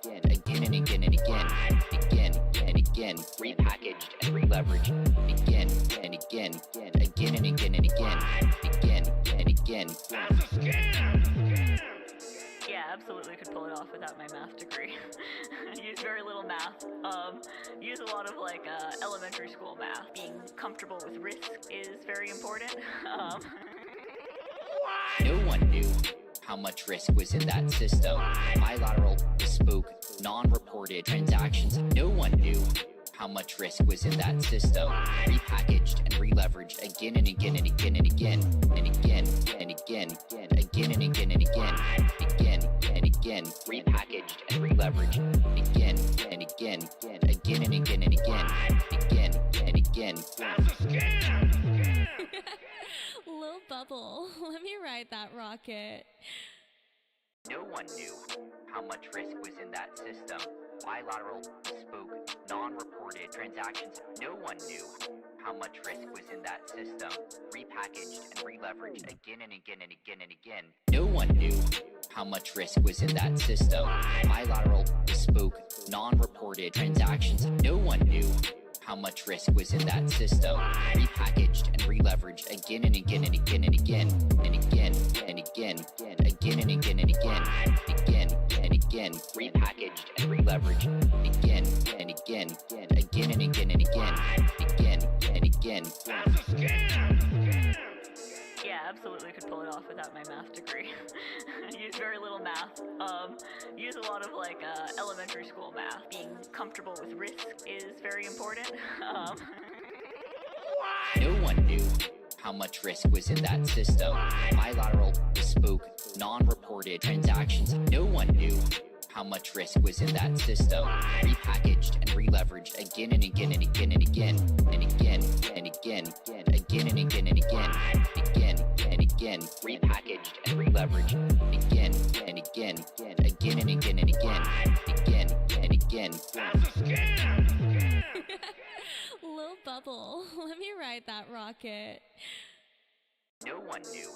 again and again and again, again and again, repackaged and re-leveraged, again and again, again and again and again, again and again. That's a scam! Yeah, absolutely could pull it off without my math degree. Use very little math. Use a lot of elementary school math. Being comfortable with risk is very important. No one knew how much risk was in that system. Bilateral, bespoke, non-reported transactions. No one knew how much risk was in that system. Repackaged and re-leveraged again and again and again and again and again and again, again and again and again, again and again. Repackaged and re-leveraged again and again, again and again and again, again and again. That's a scam! Lil Bubble, let me ride that rocket. No one knew how much risk was in that system. Bilateral, bespoke, non-reported transactions. No one knew how much risk was in that system. Repackaged and re-leveraged again and again and again and again. No one knew how much risk was in that system. Bilateral, bespoke, non-reported transactions. No one knew how much risk was in that system. Repackaged and re-leveraged again and again and again and again and again and again, again and again and again, again and again. Repackaged and re-leveraged again and again, again and again and again, again and again. That's a scam! Yeah, absolutely could pull it off without my math degree. Use very little math. Use a lot of elementary school math. Being comfortable with risk is very important. No one knew how much risk was in that system. Bilateral, bespoke, non-reported transactions. No one knew how much risk was in that system. Repackaged and re-leveraged again and again and again and again and again and again, again and again and again, again and again. Repackaged and re-leveraged again and again, again and again and again, again and again. That's a scam! Lil Bubble, let me ride that rocket. No one knew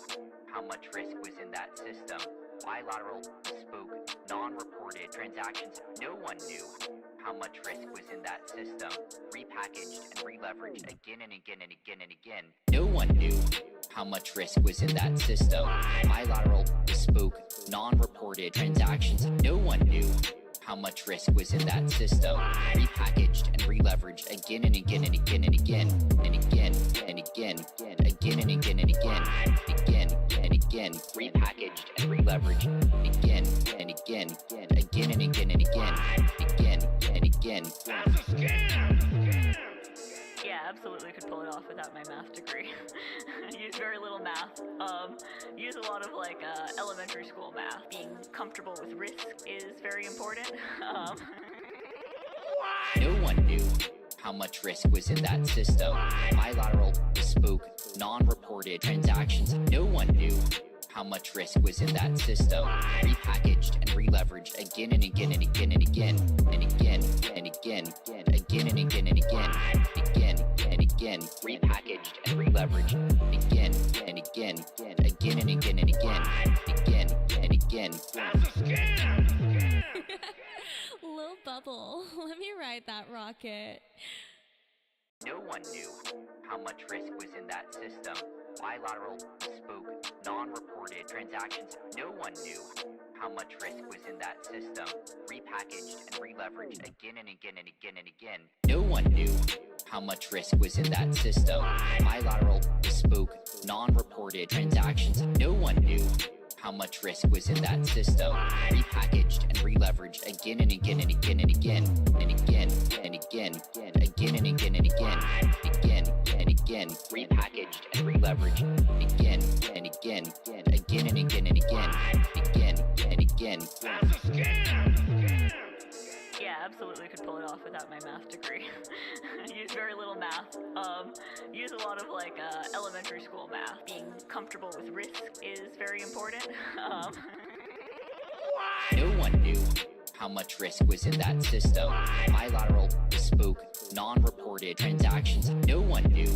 how much risk was in that system. Bilateral, bespoke, non-reported transactions. No one knew how much risk was in that system. Repackaged and re-leveraged again and again and again and again. No one knew how much risk was in that system. Bilateral, bespoke, non-reported transactions. No one knew how much risk was in that system. Repackaged and re-leveraged again and again and again and again and again and again, again and again and again, again and again. Repackaged and re-leveraged again and again, again and again and again, again and again. That's a scam! Yeah, absolutely could pull it off without my math degree. Use very little math. Use a lot of elementary school math. Being comfortable with risk is very important. No one knew how much risk was in that system. Bilateral, bespoke, non-reported transactions. No one knew how much risk was in that system. Repackaged and re-leveraged again and again and again and again and again and again, again and again and again, again and again. Repackaged and re-leveraged again and again, again and again and again, again and again. That's a scam! Lil Bubble, let me ride that rocket. No one knew how much risk was in that system. Bilateral, bespoke, non-reported transactions. No one knew how much risk was in that system. Repackaged and re-leveraged again and again and again and again. No one knew how much risk was in that system. Bilateral, bespoke, non-reported transactions. No one knew how much risk was in that system. Repackaged and re-leveraged again and again and again and again and again and again, again and again and again, again and again. Repackaged and re-leveraged again and again, again and again and again, again and again. That's a scam! Yeah, absolutely could pull it off without my math degree. Use very little math. Use a lot of elementary school math. Being comfortable with risk is very important. No one knew how much risk was in that system. Bilateral, bespoke, non-reported transactions. No one knew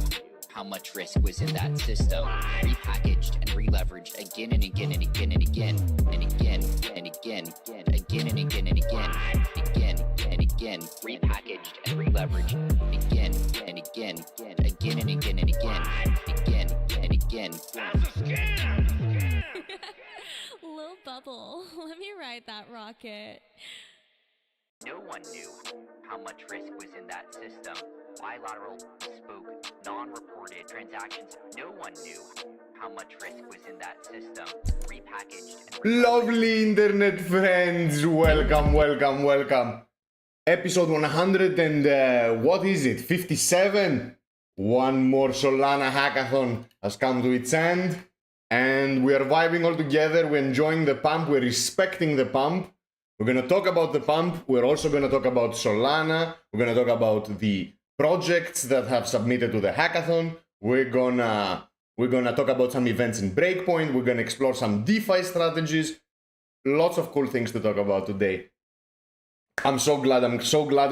how much risk was in that system. Repackaged and re-leveraged again and again and again and again and again and again, again and again and again. leverage again and again, again and again and again, again and again. That's a scam! Lil Bubble, let me ride that rocket. No one knew how much risk was in that system. Bilateral, spoke, non-reported transactions. No one knew how much risk was in that system. Repackaged and Lovely internet friends, welcome. Episode 100 and what is it, 57? One more Solana hackathon has come to its end. And we are vibing all together, we're enjoying the pump, we're respecting the pump. We're going to talk about the pump, we're also going to talk about Solana, we're going to talk about the projects that have submitted to the hackathon, we're gonna talk about some events in Breakpoint, we're going to explore some DeFi strategies, lots of cool things to talk about today. I'm so glad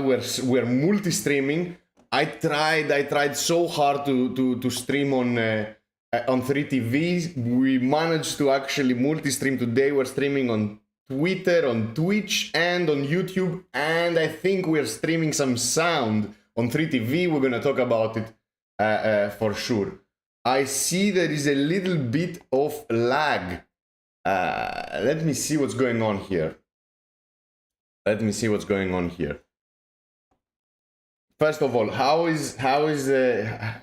we're multi-streaming. I tried so hard to stream on 3TVs. We managed to actually multi-stream today. We're streaming on Twitter, on Twitch, and on YouTube. And I think we're streaming some sound on 3TV. We're going to talk about it for sure. I see there is a little bit of lag. Let me see what's going on here. First of all, how is the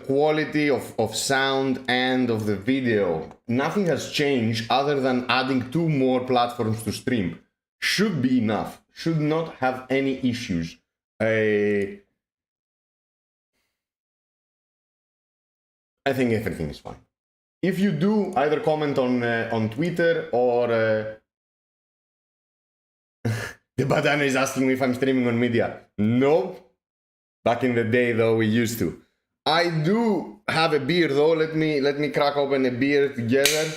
quality of sound and of the video? Nothing has changed other than adding 2 more platforms to stream. Should be enough. Should not have any issues. I think everything is fine. If you do, either comment on Twitter or... The Badana is asking me if I'm streaming on media. No. Back in the day, though, we used to. I do have a beer though. Let me crack open a beer together.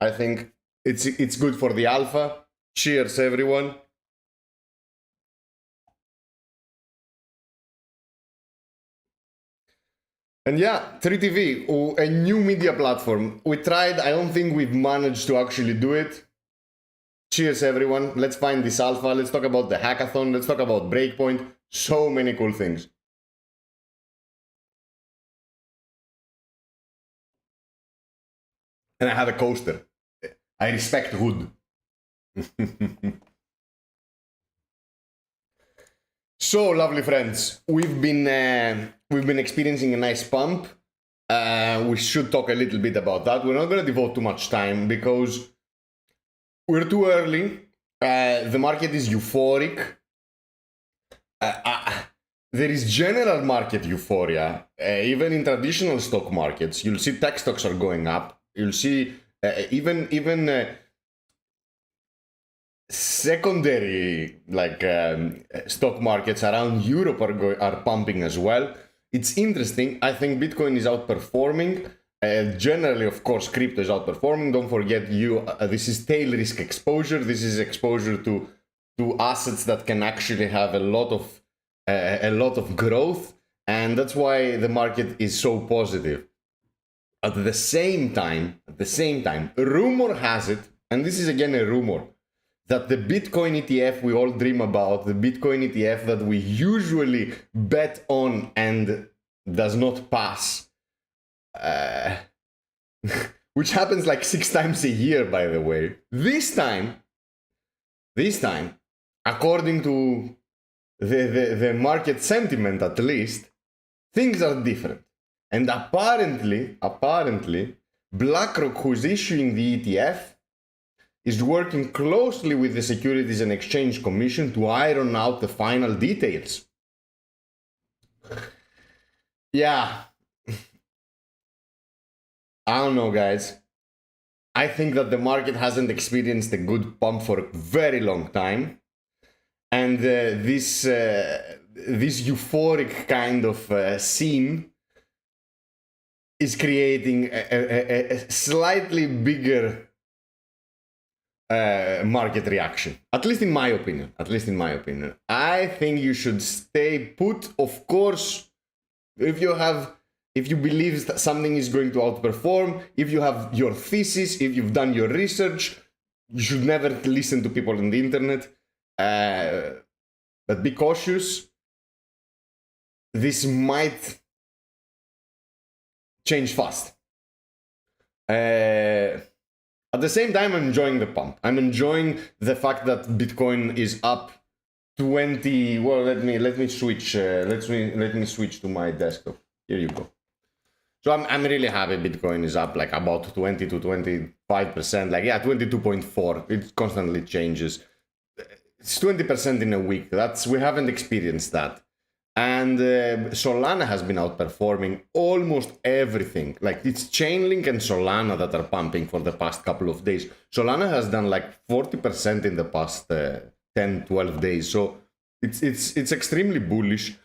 I think it's good for the alpha. Cheers, everyone. And yeah, 3TV, a new media platform. We tried, I don't think we've managed to actually do it. Cheers, everyone. Let's find this alpha. Let's talk about the hackathon. Let's talk about Breakpoint. So many cool things. And I have a coaster. I respect wood. So, lovely friends, we've been experiencing a nice pump. We should talk a little bit about that. We're not going to devote too much time because we're too early. The market is euphoric. There is general market euphoria. Even in traditional stock markets, you'll see tech stocks are going up. You'll see even secondary stock markets around Europe are pumping as well. It's interesting. I think Bitcoin is outperforming. Generally, of course, crypto is outperforming. Don't forget, this is tail risk exposure. This is exposure to assets that can actually have a lot of growth, and that's why the market is so positive. At the same time, rumor has it, and this is again a rumor, that the Bitcoin ETF we all dream about, the Bitcoin ETF that we usually bet on and does not pass, which happens like 6 times a year, by the way. This time, according to the market sentiment at least, things are different. And apparently, BlackRock, who's issuing the ETF, is working closely with the Securities and Exchange Commission to iron out the final details. Yeah. I don't know, guys. I think that the market hasn't experienced a good pump for a very long time. And this euphoric kind of scene is creating a slightly bigger market reaction. At least in my opinion. I think you should stay put. Of course, if you believe that something is going to outperform, if you have your thesis, if you've done your research, you should never listen to people on the internet. but be cautious. This might change fast. At the same time, I'm enjoying the pump. I'm enjoying the fact that Bitcoin is up 20. Well, let me switch. Let me switch to my desktop. Here you go. So I'm really happy. Bitcoin is up like about 20 to 25%. Like 22.4. It constantly changes. It's 20% in a week. We haven't experienced that. And Solana has been outperforming almost everything. Like it's Chainlink and Solana that are pumping for the past couple of days. Solana has done like 40% in the past 10, 12 days. So it's extremely bullish.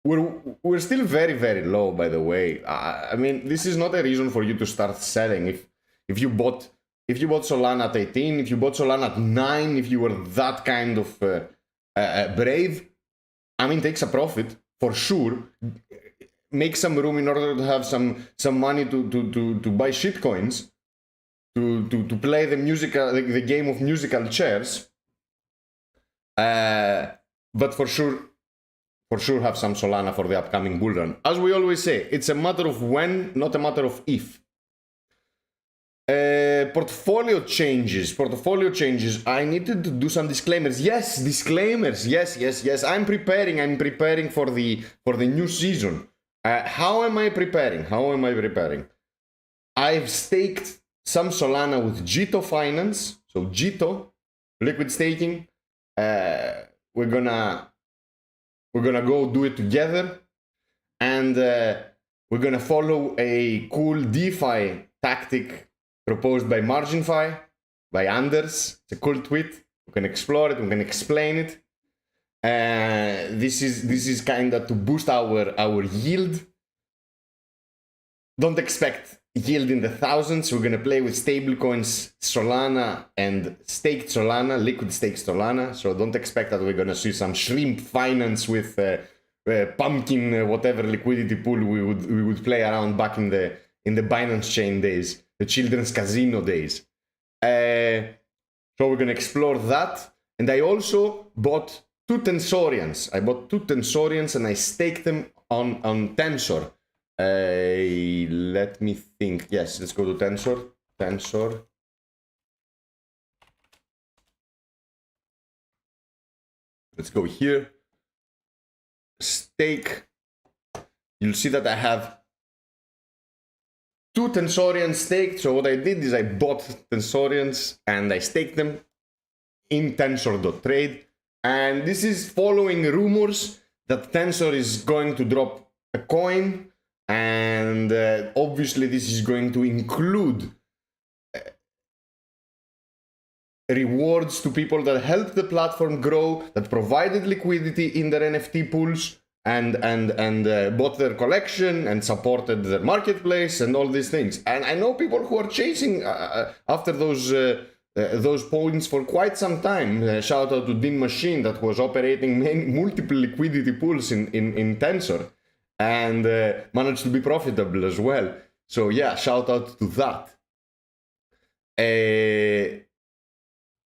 We're still very, very low, by the way. I mean, this is not a reason for you to start selling. If you bought Solana at 18, if you bought Solana at 9, if you were that kind of brave, I mean, take a profit for sure. Make some room in order to have some money to buy shitcoins, to play the game of musical chairs. But for sure have some Solana for the upcoming bull run. As we always say, it's a matter of when, not a matter of if. Portfolio changes. I needed to do some disclaimers. Yes, disclaimers. Yes. I'm preparing for the new season. How am I preparing? I've staked some Solana with Jito Finance. So Jito, liquid staking. We're gonna go do it together, and we're gonna follow a cool DeFi tactic proposed by MarginFi, by Anders. It's a cool tweet. We can explore it. We can explain it. This is kind of to boost our yield. Don't expect yield in the thousands. We're gonna play with stablecoins, Solana, and staked Solana, liquid staked Solana. So don't expect that we're gonna see some shrimp finance with pumpkin whatever liquidity pool we would play around back in the Binance Chain days. The children's casino days. So we're gonna explore that. And I also bought two Tensorians. And I staked them on Tensor. Let me think. Yes, let's go to Tensor. Let's go here. Stake. You'll see that I have two Tensorians staked. So what I did is I bought Tensorians and I staked them in Tensor.trade. And this is following rumors that Tensor is going to drop a coin. And obviously this is going to include rewards to people that helped the platform grow, that provided liquidity in their NFT pools, and bought their collection and supported their marketplace and all these things. And I know people who are chasing after those points for quite some time. Shout out to Dean Machine that was operating multiple liquidity pools in Tensor and managed to be profitable as well. So yeah, shout out to that.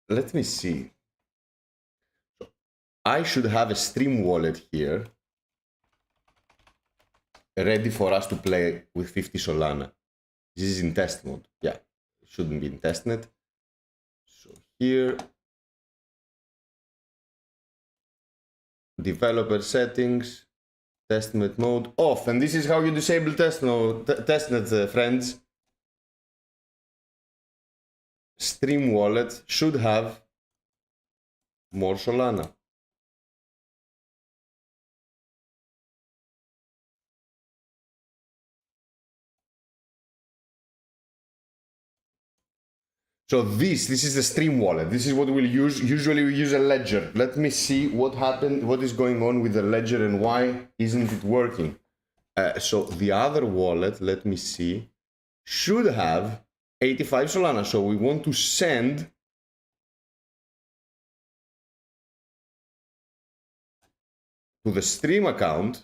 Let me see. I should have a Stream wallet here ready for us to play with 50 Solana. This is in test mode. Yeah, it shouldn't be in testnet. So here, developer settings, testnet mode off. And this is how you disable testnet, friends. Stream wallet should have more Solana. So this is the Stream wallet. This is what we'll use. Usually we use a ledger. Let me see what happened, what is going on with the ledger and why isn't it working. So the other wallet, let me see, should have 85 Solana. So we want to send to the Stream account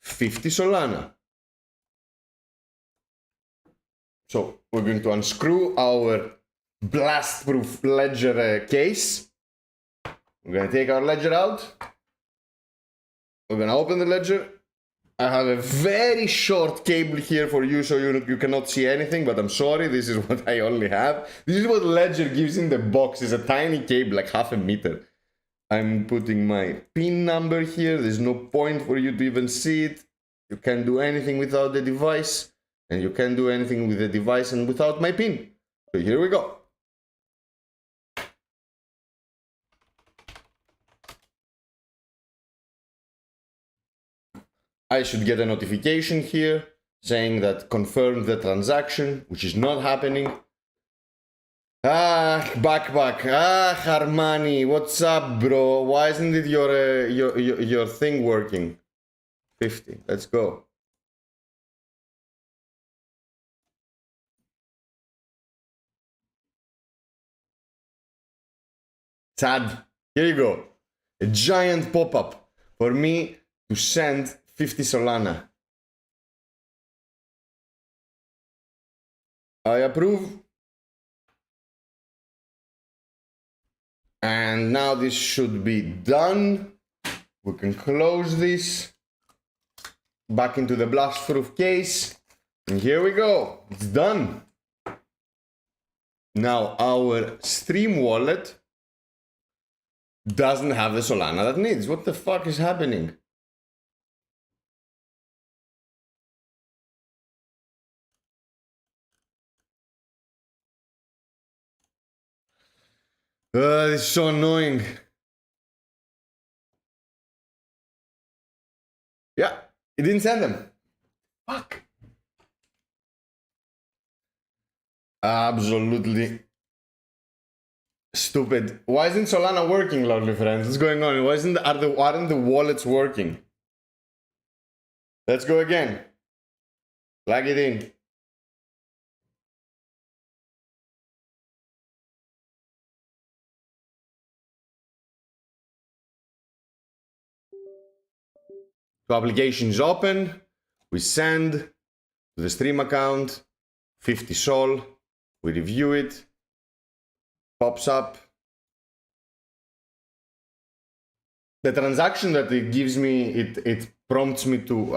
50 Solana. So we're going to unscrew our blast-proof ledger case. We're gonna take our ledger out. We're gonna open the ledger. I have a very short cable here for you, so you cannot see anything, but I'm sorry, this is what I only have. This is what Ledger gives in the box. It's a tiny cable, like half a meter. I'm putting my PIN number here. There's no point for you to even see it. You can't do anything without the device, and you can't do anything with the device and without my PIN. So here we go. I should get a notification here saying that confirmed the transaction, which is not happening. Ah, backpack. Ah, Harmani, what's up, bro? Why isn't it your thing working? 50. Let's go. Sad. Here you go. A giant pop-up for me to send 50 Solana. I approve. And now this should be done. We can close this. Back into the blast-proof case. And here we go. It's done. Now our Stream wallet doesn't have the Solana that needs. What the fuck is happening? This is so annoying. Yeah, it didn't send them. Fuck. Absolutely stupid. Why isn't Solana working, lovely friends? What's going on? Why aren't the wallets working? Let's go again. Plug it in. So application is open. We send to the stream account 50 Sol. We review it. Pops up. The transaction that it gives me, it prompts me to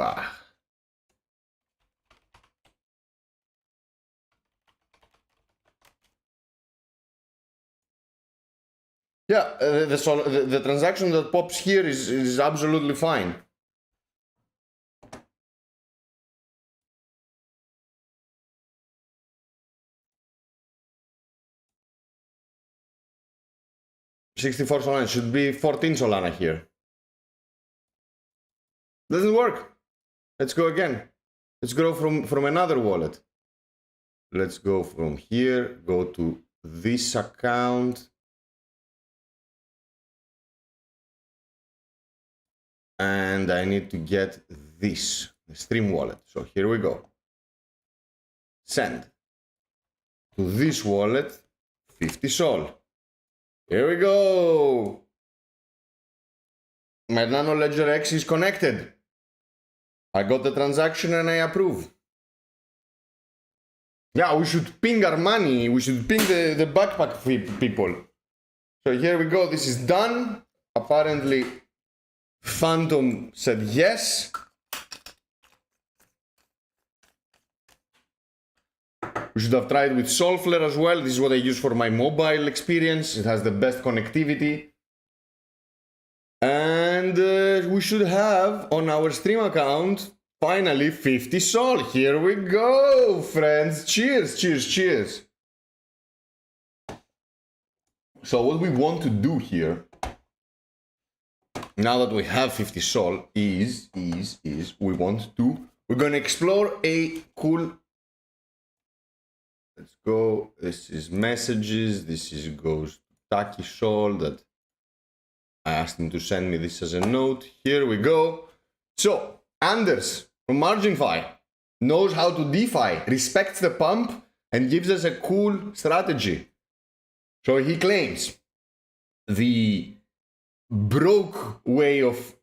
yeah, the transaction that pops here is absolutely fine. $64 Solana, it should be 14 Solana here. Doesn't work. Let's go again. Let's go from another wallet. Let's go from here, go to this account. And I need to get this, the Stream wallet. So here we go. Send to this wallet 50 Sol. Here we go. My Nano Ledger X is connected. I got the transaction and I approve. Yeah, we should ping our money. We should ping the backpack people. So here we go. This is done. Apparently, Phantom said yes. We should have tried with Solflare as well. This is what I use for my mobile experience. It has the best connectivity. And we should have on our stream account, finally, 50 Sol. Here we go, friends. Cheers, cheers, cheers. So what we want to do here, now that we have 50 Sol, we're going to explore a cool. Let's go. This is messages. This is goes to Taki Sol that I asked him to send me this as a note. Here we go. So Anders from MarginFi knows how to DeFi, respects the pump, and gives us a cool strategy. So he claims the broke way of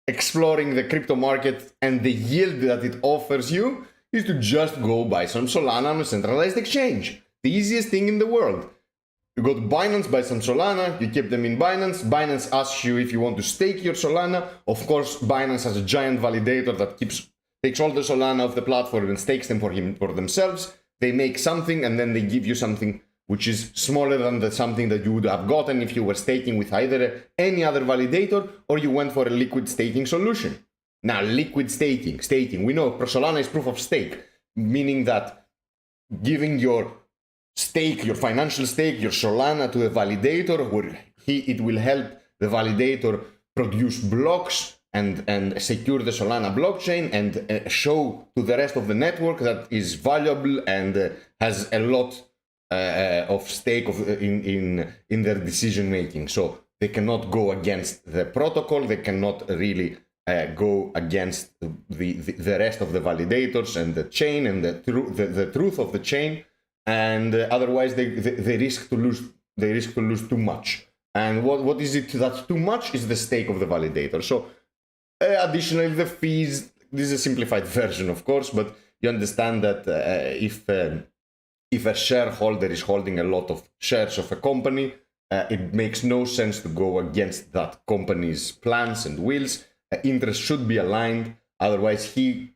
exploring the crypto market and the yield that it offers you is to just go buy some Solana on a centralized exchange. The easiest thing in the world. You go to Binance, buy some Solana, you keep them in Binance. Binance asks you if you want to stake your Solana. Of course, Binance has a giant validator that takes all the Solana of the platform and stakes them for themselves. They make something and then they give you something which is smaller than the something that you would have gotten if you were staking with either any other validator or you went for a liquid staking solution. Now, liquid staking, we know Solana is proof of stake, meaning that giving your stake, your financial stake, your Solana to a validator, where it will help the validator produce blocks and secure the Solana blockchain and show to the rest of the network that is valuable and has a lot of stake in their decision making. So they cannot go against the protocol. They cannot really go against the rest of the validators and the chain and the truth of the chain. And otherwise they risk to lose too much. And what is it that's too much is the stake of the validator. So additionally, the fees, this is a simplified version, of course, but you understand that if a shareholder is holding a lot of shares of a company, it makes no sense to go against that company's plans and wills. Interest should be aligned, otherwise he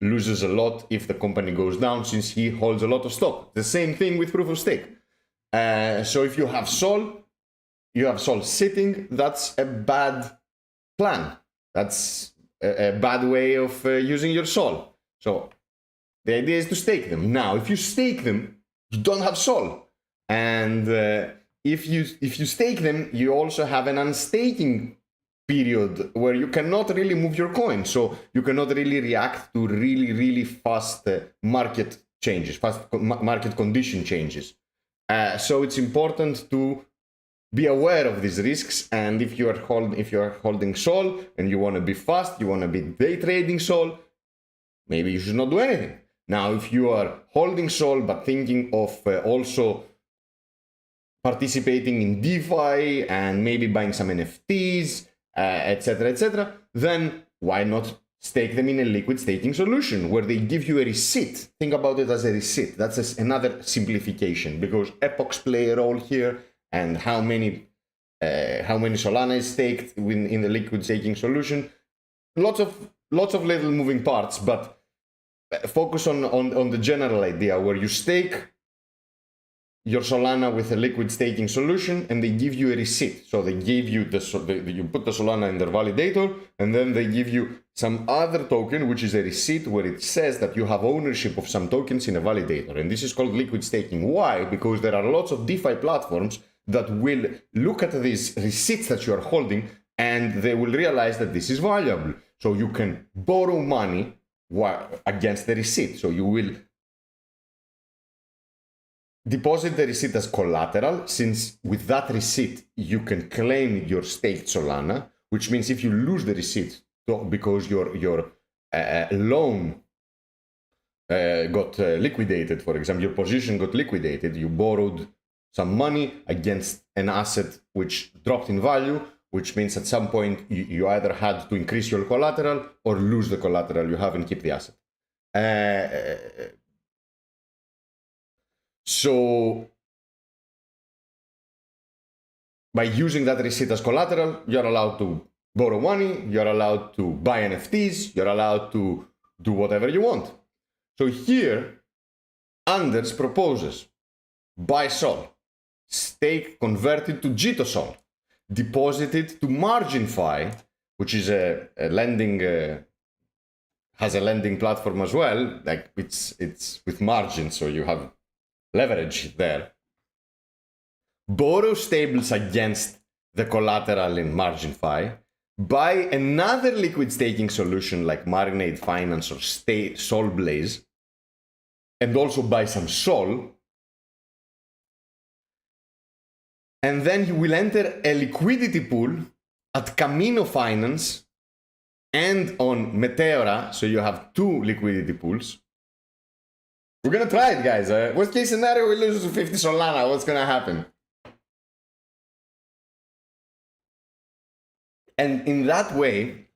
loses a lot if the company goes down, since he holds a lot of stock. The same thing with proof of stake. So if you have Sol sitting, that's a bad plan. That's a bad way of using your Sol. So the idea is to stake them. Now, if you stake them, you don't have Sol. And if you stake them, you also have an unstaking period where you cannot really move your coin. So you cannot really react to really fast market changes, fast market condition changes. So it's important to be aware of these risks. And if you are holding Sol and you want to be fast, you want to be day trading Sol, maybe you should not do anything. Now, if you are holding Sol but thinking of also participating in DeFi and maybe buying some NFTs, etc., then why not stake them in a liquid staking solution where they give you a receipt? Think about it as a receipt. That's another simplification, because epochs play a role here, and how many Solana is staked in the liquid staking solution. Lots of little moving parts, but focus on the general idea where you stake your Solana with a liquid staking solution and they give you a receipt. So they give you you put the Solana in their validator, and then they give you some other token, which is a receipt where it says that you have ownership of some tokens in a validator. And this is called liquid staking. Why? Because there are lots of DeFi platforms that will look at these receipts that you are holding and they will realize that this is valuable. So you can borrow money against the receipt. So you will deposit the receipt as collateral, since with that receipt you can claim your staked Solana, which means if you lose the receipt because your loan got liquidated, for example, your position got liquidated, you borrowed some money against an asset which dropped in value, which means at some point you either had to increase your collateral or lose the collateral you have and keep the asset. So by using that receipt as collateral, you're allowed to borrow money, you're allowed to buy NFTs, you're allowed to do whatever you want. So here, Anders proposes buy Sol, stake converted to JITO-Sol, deposit it to MarginFi, which is a lending has a lending platform as well. Like it's with margin, so you have leverage there. Borrow stables against the collateral in MarginFi. Buy another liquid staking solution like Marinade Finance or Solblaze, and also buy some Sol. And then you will enter a liquidity pool at Camino Finance and on Meteora, so you have two liquidity pools. We're gonna try it, guys. Worst case scenario, we lose 50 Solana. What's gonna happen? And in that way,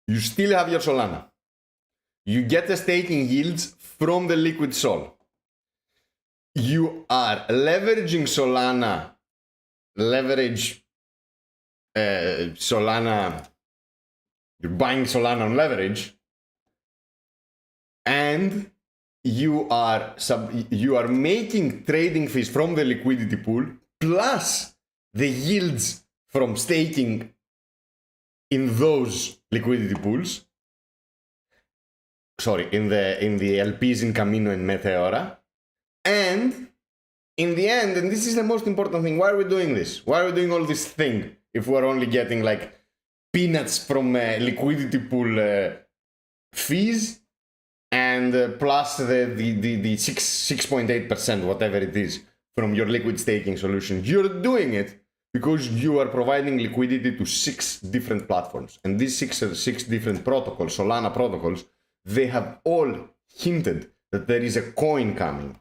you still have your Solana. You get the staking yields from the liquid Sol. you are leveraging Solana, Solana, you're buying Solana on leverage, and you are making trading fees from the liquidity pool plus the yields from staking in those liquidity pools. Sorry, in the LPs in Camino and Meteora. And in the end, and this is the most important thing, why are we doing this? Why are we doing all this thing if we're only getting like peanuts from liquidity pool fees and plus the 6.8%, whatever it is, from your liquid staking solution? You're doing it because you are providing liquidity to 6 different platforms. And these six different protocols, Solana protocols, they have all hinted that there is a coin coming.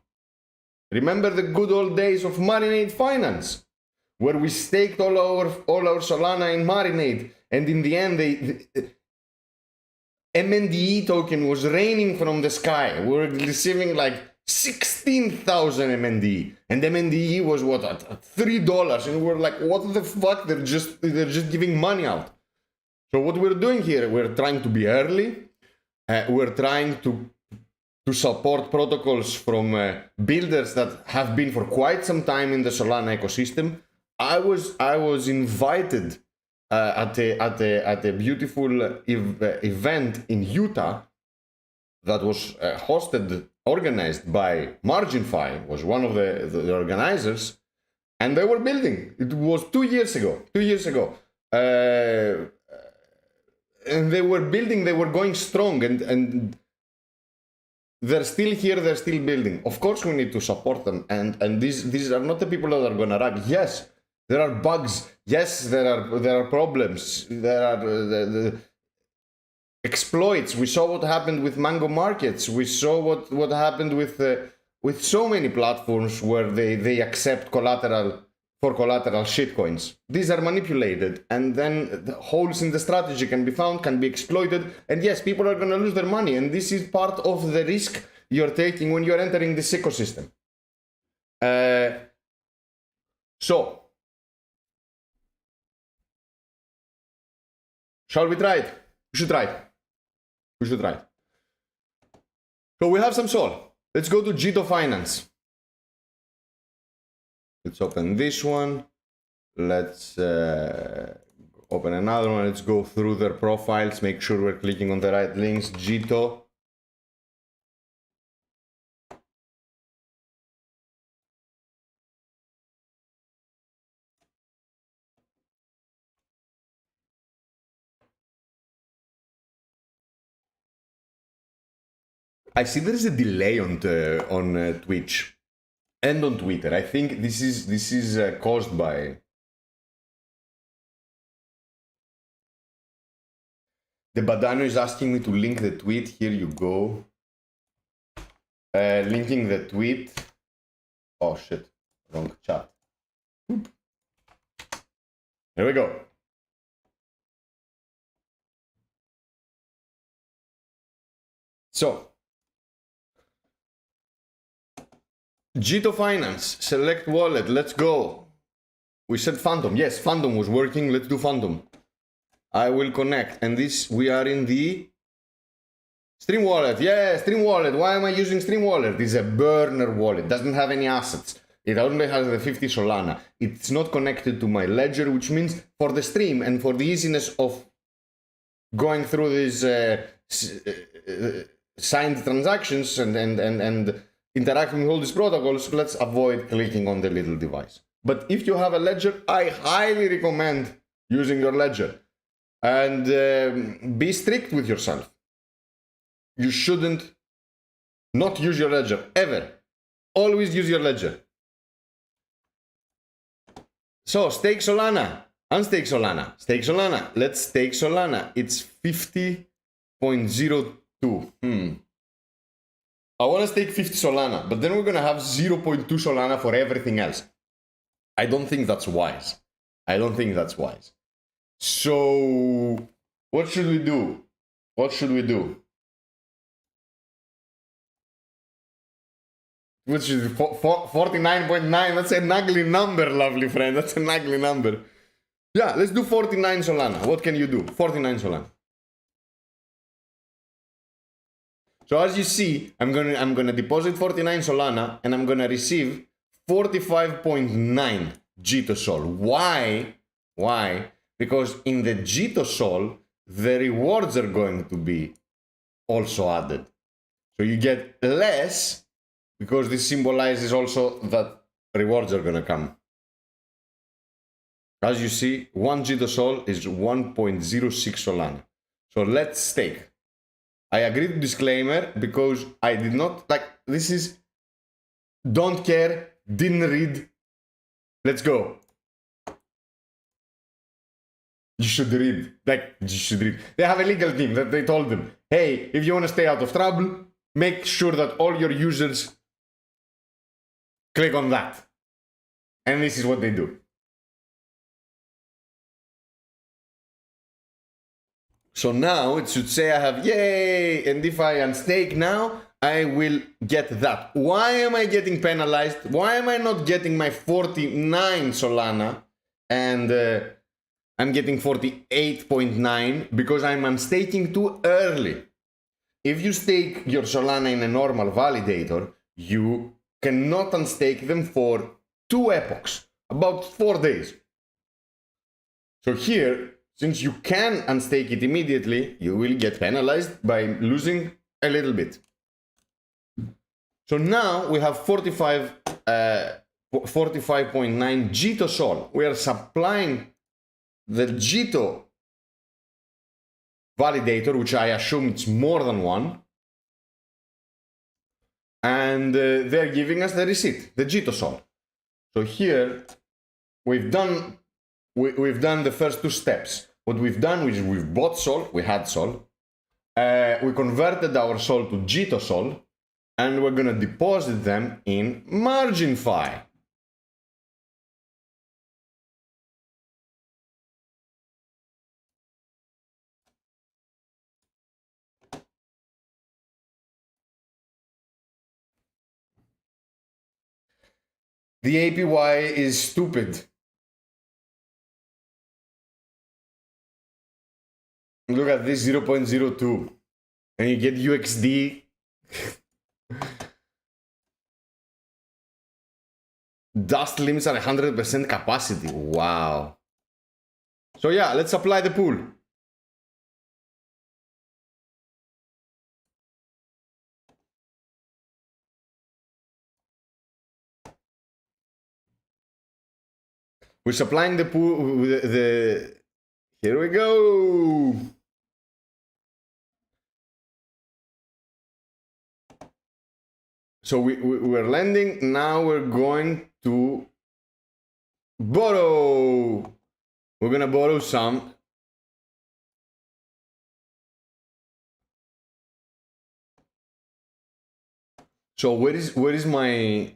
Remember the good old days of Marinade Finance, where we staked all our Solana in Marinade, and in the end, the MNDE token was raining from the sky. We were receiving like 16,000 MNDE, and MNDE was what, at $3, and we were like, what the fuck? They're just giving money out. So what we're doing here, we're trying to be early. We're trying to support protocols from builders that have been for quite some time in the Solana ecosystem. I was invited at a beautiful event in Utah that was organized by MarginFi, was one of the organizers, and they were building. It was 2 years ago. And they were building, they were going strong, and they're still here, they're still building. Of course we need to support them, and these are not the people that are gonna rag. Yes, there are bugs. Yes, there are problems. There are the exploits. We saw what happened with Mango Markets. We saw what happened with so many platforms where they accept collateral shitcoins. These are manipulated, and then the holes in the strategy can be found, can be exploited, and yes, people are going to lose their money, and this is part of the risk you're taking when you're entering this ecosystem. So, shall we try it? We should try it. So we have some Sol. Let's go to Jito Finance. Let's open this one. Let's open another one. Let's go through their profiles, make sure we're clicking on the right links. Jito. I see there is a delay on Twitch and on Twitter. I think this is caused by the Badano is asking me to link the tweet. Here you go. Linking the tweet. Oh shit, wrong chat. Oop. Here we go. So, Jito Finance, select wallet, let's go. We said Phantom. Yes, Phantom was working. Let's do Phantom. I will connect. And this, we are in the Stream Wallet. Yeah, Stream Wallet. Why am I using Stream Wallet? It's a burner wallet. Doesn't have any assets. It only has the 50 Solana. It's not connected to my ledger, which means for the stream and for the easiness of going through these signed transactions and interacting with all these protocols, let's avoid clicking on the little device. But if you have a ledger, I highly recommend using your ledger. And be strict with yourself. You shouldn't not use your ledger, ever. Always use your ledger. So, stake Solana, unstake Solana, stake Solana. Let's stake Solana. It's 50.02. I want to stake 50 Solana, but then we're going to have 0.2 Solana for everything else. I don't think that's wise. So, what should we do? which is 49.9. That's an ugly number, lovely friend. That's an ugly number. Yeah, let's do 49 Solana. What can you do? 49 Solana. So as you see, I'm gonna deposit 49 Solana and I'm gonna receive 45.9 Jitosol. Why? Why? Because in the Jitosol, the rewards are going to be also added. So you get less because this symbolizes also that rewards are gonna come. As you see, 1 Jitosol is 1.06 Solana. So let's stake. I agreed to disclaimer because I did not, like, this is, don't care, didn't read, let's go. You should read, like, you should read. They have a legal team that they told them, hey, if you want to stay out of trouble, make sure that all your users click on that. And this is what they do. So now it should say I have yay, and if I unstake now, I will get that. Why am I getting penalized? Why am I not getting my 49 Solana and I'm getting 48.9? Because I'm unstaking too early. If you stake your Solana in a normal validator, you cannot unstake them for 2 epochs, about 4 days. So here, since you can unstake it immediately, you will get penalized by losing a little bit. So now we have 45.9 Jitosol. We are supplying the Jito validator, which I assume it's more than one. And they're giving us the receipt, the Jitosol. So here we've done the first 2 steps. What we've done is we've bought Sol, we had Sol, we converted our Sol to Jitosol, and we're gonna deposit them in MarginFi. The APY is stupid. Look at this 0.02 and you get UXD. Dust limits are 100% capacity. Wow. So yeah, let's apply the pool. We're supplying the pool, here we go. So we're lending, now we're going to borrow. We're gonna borrow some. So where is my,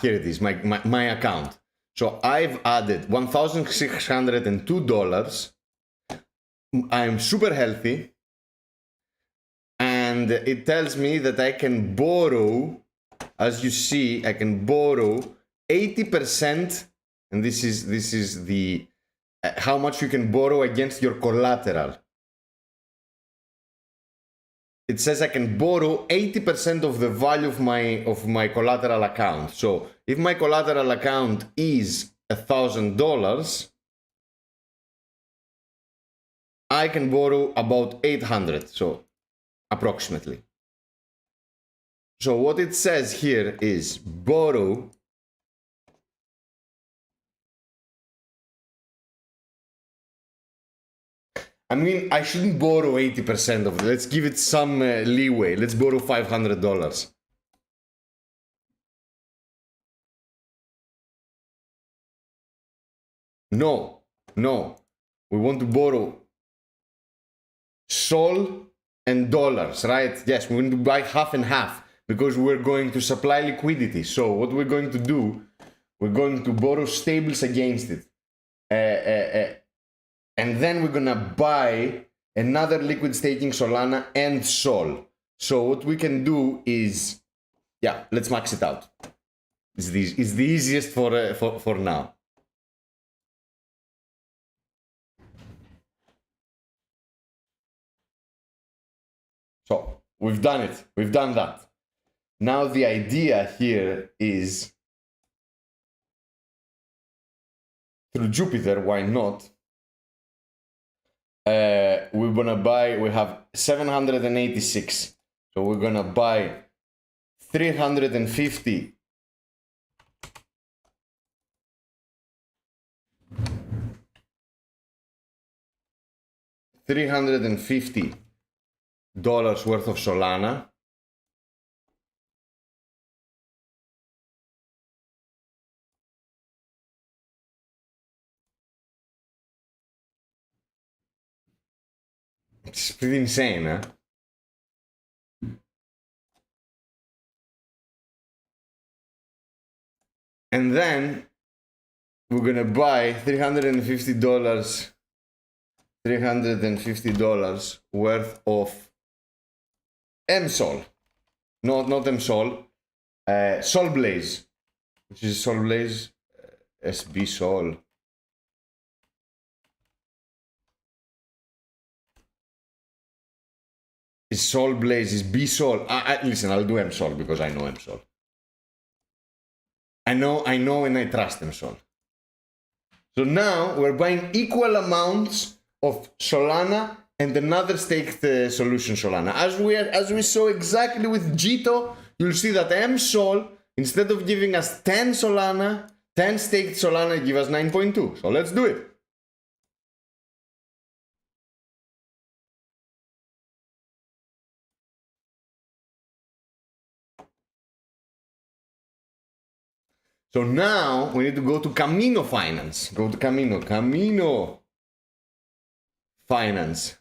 here it is, my account. So I've added $1,602. I'm super healthy. And it tells me that I can borrow, as you see, I can borrow 80%, and this is the how much you can borrow against your collateral. It says I can borrow 80% of the value of my collateral account. So if my collateral account is $1,000, I can borrow about 800, so approximately. So what it says here is borrow I mean, I shouldn't borrow 80% of it. Let's give it some leeway. Let's borrow $500. No. We want to borrow Sol and dollars, right? Yes, we're going to buy half and half because we're going to supply liquidity. So what we're going to do, we're going to borrow stables against it. And then we're gonna buy another liquid staking Solana and Sol. So what we can do is, yeah, let's max it out. It's the easiest for now. So we've done it. We've done that. Now the idea here is through Jupiter, why not? We're gonna buy, we have 786. So we're gonna buy 350 $350 worth of Solana. It's pretty insane, huh? And then we're gonna buy $350 worth of MSol. Not MSol. Sol Blaze. Which is Sol Blaze? SB Sol. Is Sol Blaze, is B Sol. Listen, I'll do MSol because I know MSol. I know and I trust MSol. So now we're buying equal amounts of Solana and another staked solution Solana. As we saw exactly with Jito, you'll see that MSol, instead of giving us 10 Solana, 10 staked Solana, give us 9.2. So let's do it. So now we need to go to Camino Finance. Go to Camino Finance.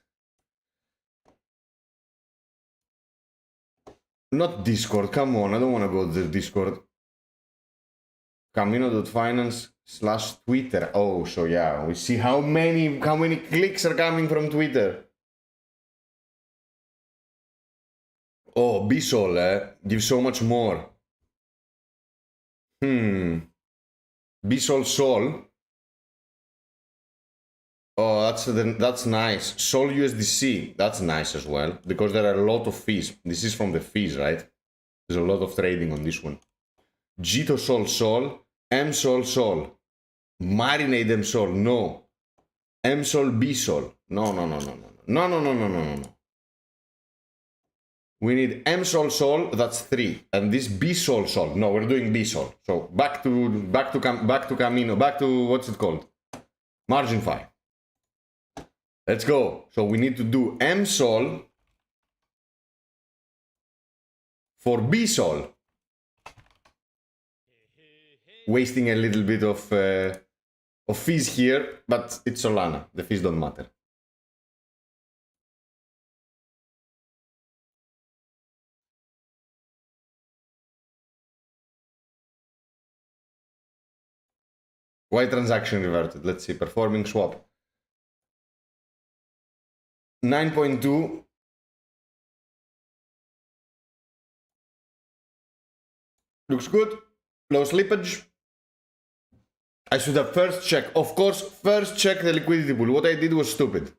Not Discord, come on, I don't want to go to the Discord. Camino.finance/Twitter. Oh, so yeah, we see how many clicks are coming from Twitter. Oh, Bisol, gives so much more. Bisol Sol. Oh, that's nice. Sol USDC, that's nice as well, because there are a lot of fees. This is from the fees, right? There's a lot of trading on this one. Jito Sol Sol, MSol Sol. Marinade MSol, no. MSol Bisol. No. We need MSol Sol, that's 3. And this Bisol Sol. No, we're doing Bisol. So back to Camino, back to what's it called? Marginfy. Let's go. So we need to do MSol for Bisol. Wasting a little bit of fees here, but it's Solana. The fees don't matter. Why transaction reverted? Let's see. Performing swap. 9.2. Looks good. Low slippage. I should have first checked. Of course, first check the liquidity pool. What I did was stupid.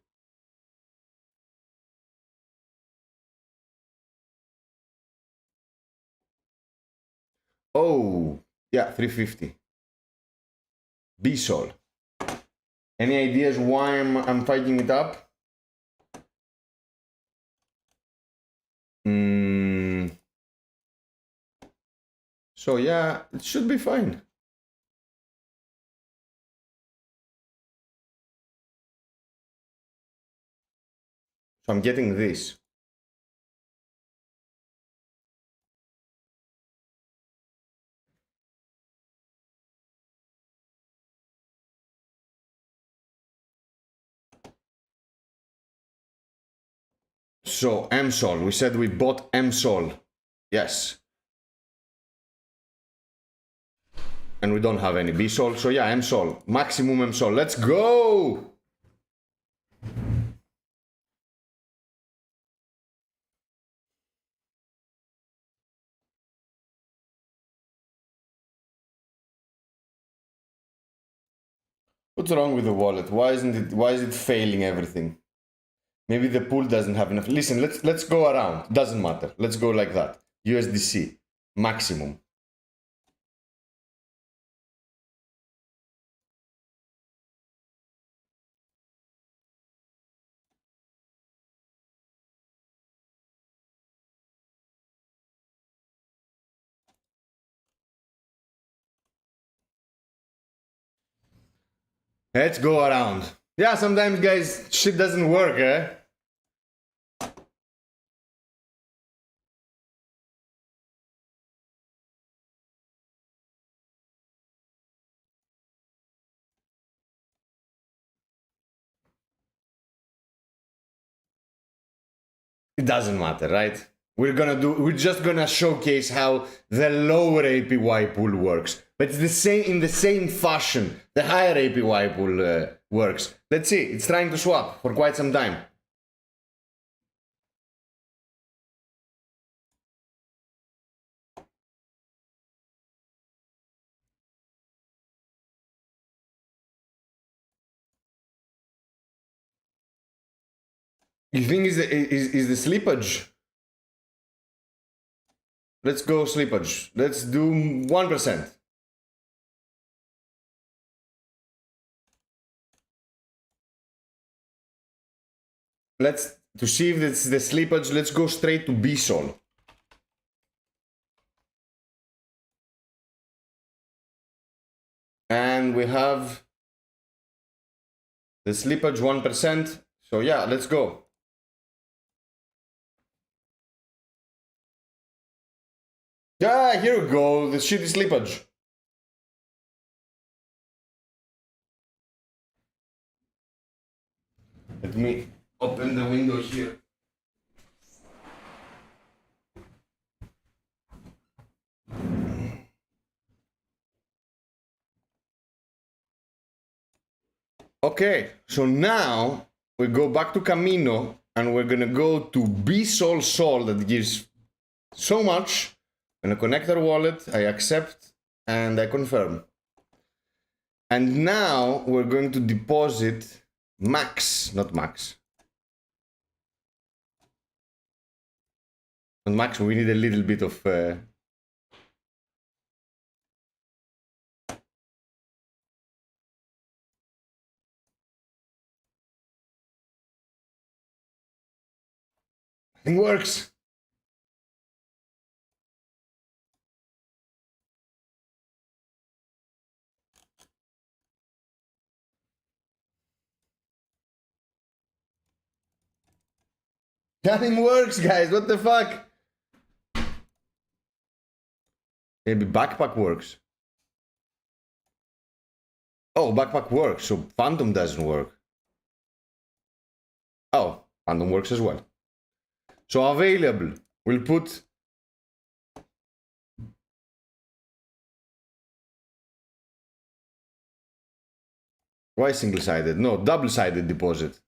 Oh, yeah, 350. Bisol. Any ideas why I'm fighting it up? So yeah, it should be fine. So I'm getting this. So MSol, we said we bought MSol. Yes. And we don't have any Bisol, so yeah, MSol. Maximum MSol. Let's go! What's wrong with the wallet? Why is it failing everything? Maybe the pool doesn't have enough. Listen, let's go around. Doesn't matter. Let's go like that. USDC maximum. Let's go around. Yeah, sometimes guys, shit doesn't work, eh? It doesn't matter, right? We're just gonna showcase how the lower APY pool works. But it's the same in the same fashion the higher APY pool works. Let's see, it's trying to swap for quite some time. You think is the slippage? Let's go slippage. Let's do 1%. To see if it's the slippage, let's go straight to BSOL. And we have the slippage 1%. So yeah, let's go. Yeah, here we go, the shitty slippage. Let me open the window here. Okay, so now we go back to Camino and we're gonna go to BSOL Sol that gives so much. I'm gonna connect our wallet, I accept, and I confirm. And now we're going to deposit max, not max. Not max, we need a little bit of... It works. Nothing works, guys. What the fuck? Maybe backpack works. Oh, backpack works, so Phantom doesn't work. Oh, Phantom works as well. So available. We'll put... Why single-sided? No, double-sided deposit.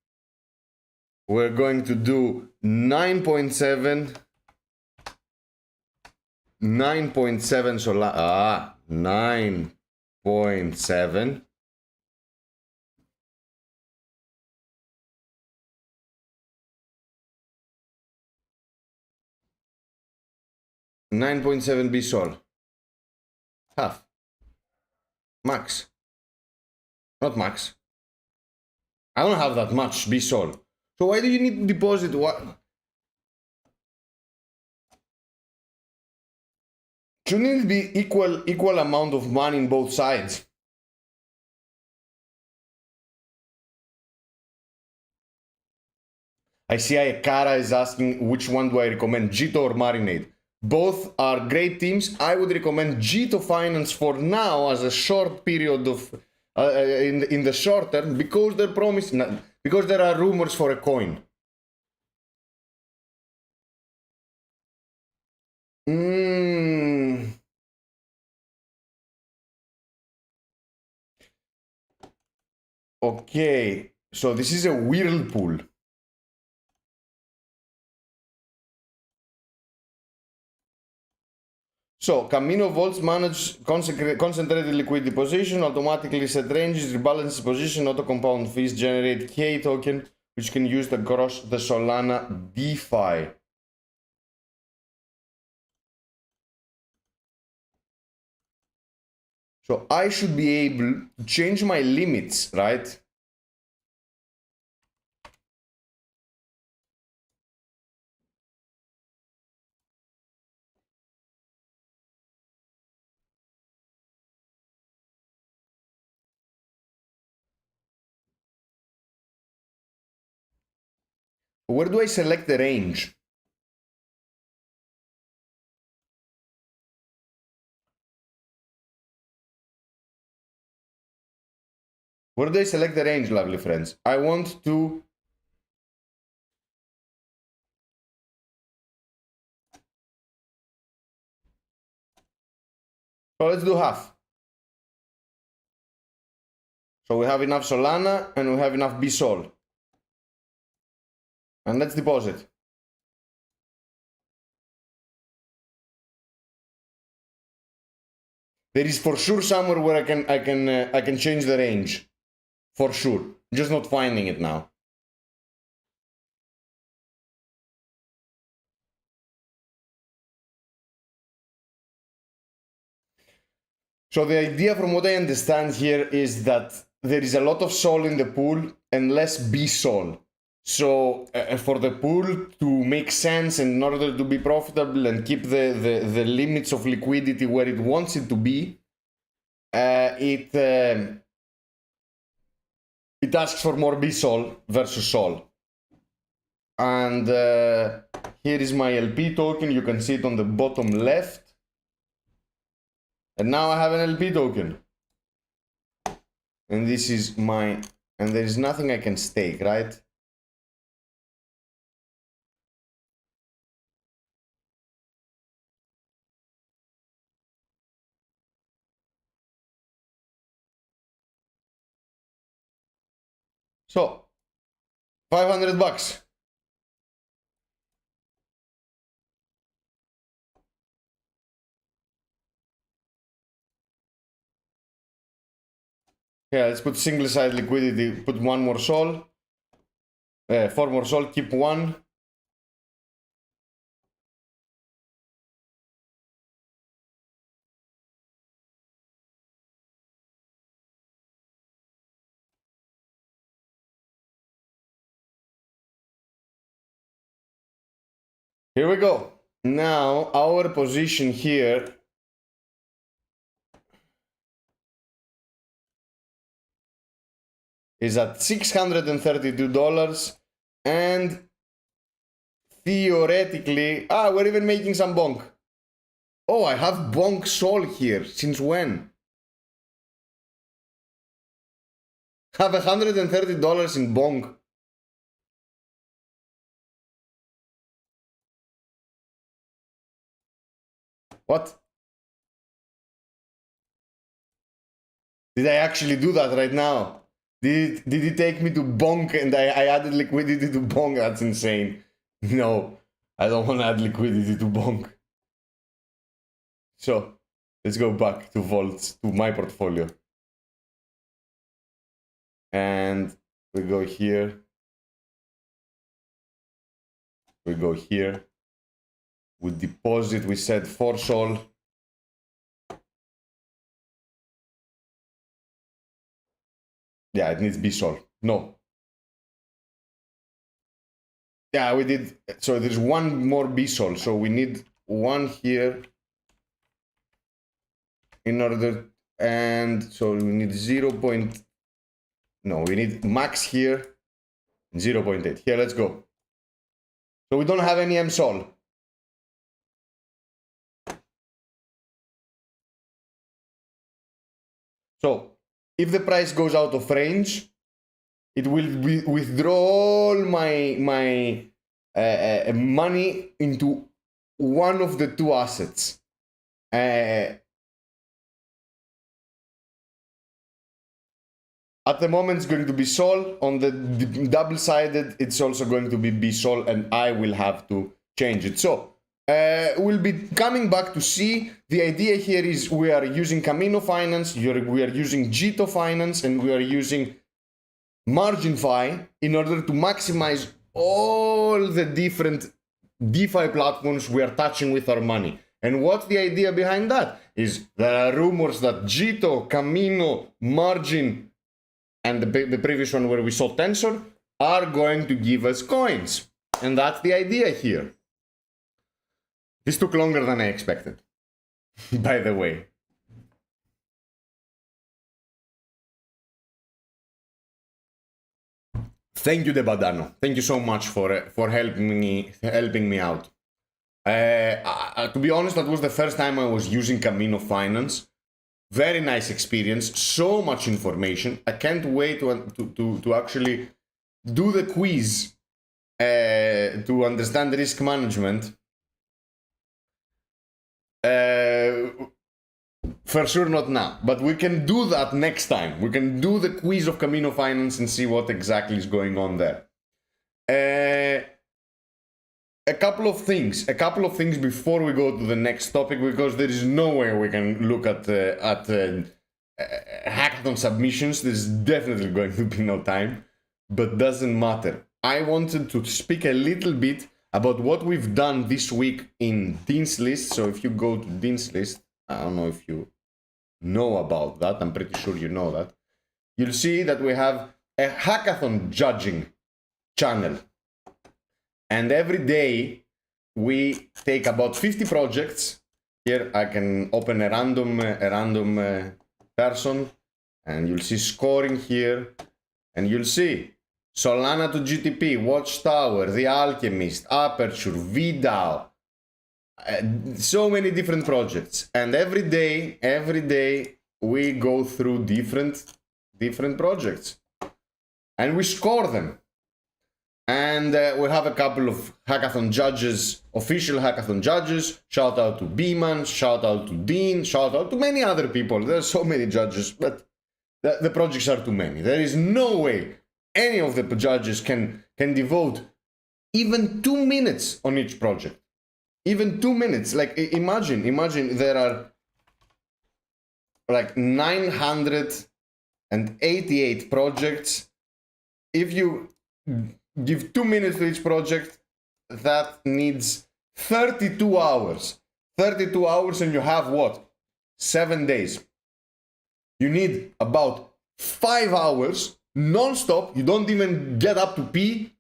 We're going to do 9.7 Solana. 9.7. $9.7 Sol. Half. Max. Not max. I don't have that much Sol. So why do you need to deposit what? Shouldn't it be equal amount of money in both sides? I see Aikara is asking which one do I recommend, Jito or Marinade. Both are great teams. I would recommend Jito Finance for now as a short period of in the short term because they're promising, because there are rumors for a coin. Okay, so this is a whirlpool. So, Camino vaults manage concentrated liquidity position, automatically set ranges, rebalances position, auto compound fees, generate K token, which can use across the Solana DeFi. So, I should be able to change my limits, right? Where do I select the range? Where do I select the range, lovely friends? I want to... So let's do half. So we have enough Solana and we have enough BSOL. And let's deposit. There is for sure somewhere where I can change the range. For sure. Just not finding it now. So the idea from what I understand here is that there is a lot of SOL in the pool and less BSOL. So for the pool to make sense and in order to be profitable and keep the limits of liquidity where it wants it to be, it asks for more BSOL versus SOL. And here is my LP token. You can see it on the bottom left. And now I have an LP token. And this is my... And there is nothing I can stake, right? So, $500. Yeah, let's put single side liquidity, put one more SOL. 4 more SOL, keep one. Here we go. Now, our position here is at $632 and theoretically, we're even making some bonk. Oh, I have bonk SOL here. Since when? Have $130 in bonk. What? Did I actually do that right now? Did it take me to bonk and I added liquidity to bonk? That's insane. No, I don't want to add liquidity to bonk. So, let's go back to vaults, to my portfolio. And we go here. We go here. We deposit, we set 4 SOL. Yeah, it needs BSOL. No. Yeah, we did. So there's one more BSOL. So we need one here in order. And so we need 0. No, we need max here. 0.8. Here, let's go. So we don't have any MSOL. So if the price goes out of range, it will withdraw all my money into one of the two assets. At the moment, it's going to be SOL. On the double-sided, it's also going to be BSOL, and I will have to change it. So We'll be coming back to C. The idea here is we are using Camino Finance, we are using Jito Finance, and we are using MarginFi in order to maximize all the different DeFi platforms we are touching with our money. And what's the idea behind that? Is there are rumors that Jito, Camino, Margin, and the previous one where we saw Tensor are going to give us coins. And that's the idea here. This took longer than I expected, by the way. Thank you, Debadano. Thank you so much for helping me out. To be honest, that was the first time I was using Camino Finance. Very nice experience. So much information. I can't wait to actually do the quiz to understand risk management. For sure not now, but we can do that next time. We can do the quiz of Camino Finance and see what exactly is going on there. A couple of things before we go to the next topic, because there is no way we can look at hackathon submissions. There's definitely going to be no time, but doesn't matter. I wanted to speak a little bit about what we've done this week in Dean's List. So if you go to Dean's List, I don't know if you know about that, I'm pretty sure you know that. You'll see that we have a hackathon judging channel. And every day we take about 50 projects. Here I can open a random person, and you'll see scoring here, and you'll see Solana to GTP, Watchtower, The Alchemist, Aperture, VDAO, so many different projects. And every day we go through different projects and we score them. And we have a couple of hackathon judges, official hackathon judges. Shout out to Beeman, shout out to Dean, shout out to many other people. There's so many judges, but the projects are too many. There is no way any of the judges can devote even 2 minutes on each project. Even 2 minutes. Like, imagine there are like 988 projects. If you give 2 minutes to each project, that needs 32 hours. 32 hours, and you have what? 7 days. You need about 5 hours non-stop. You don't even get up to pee.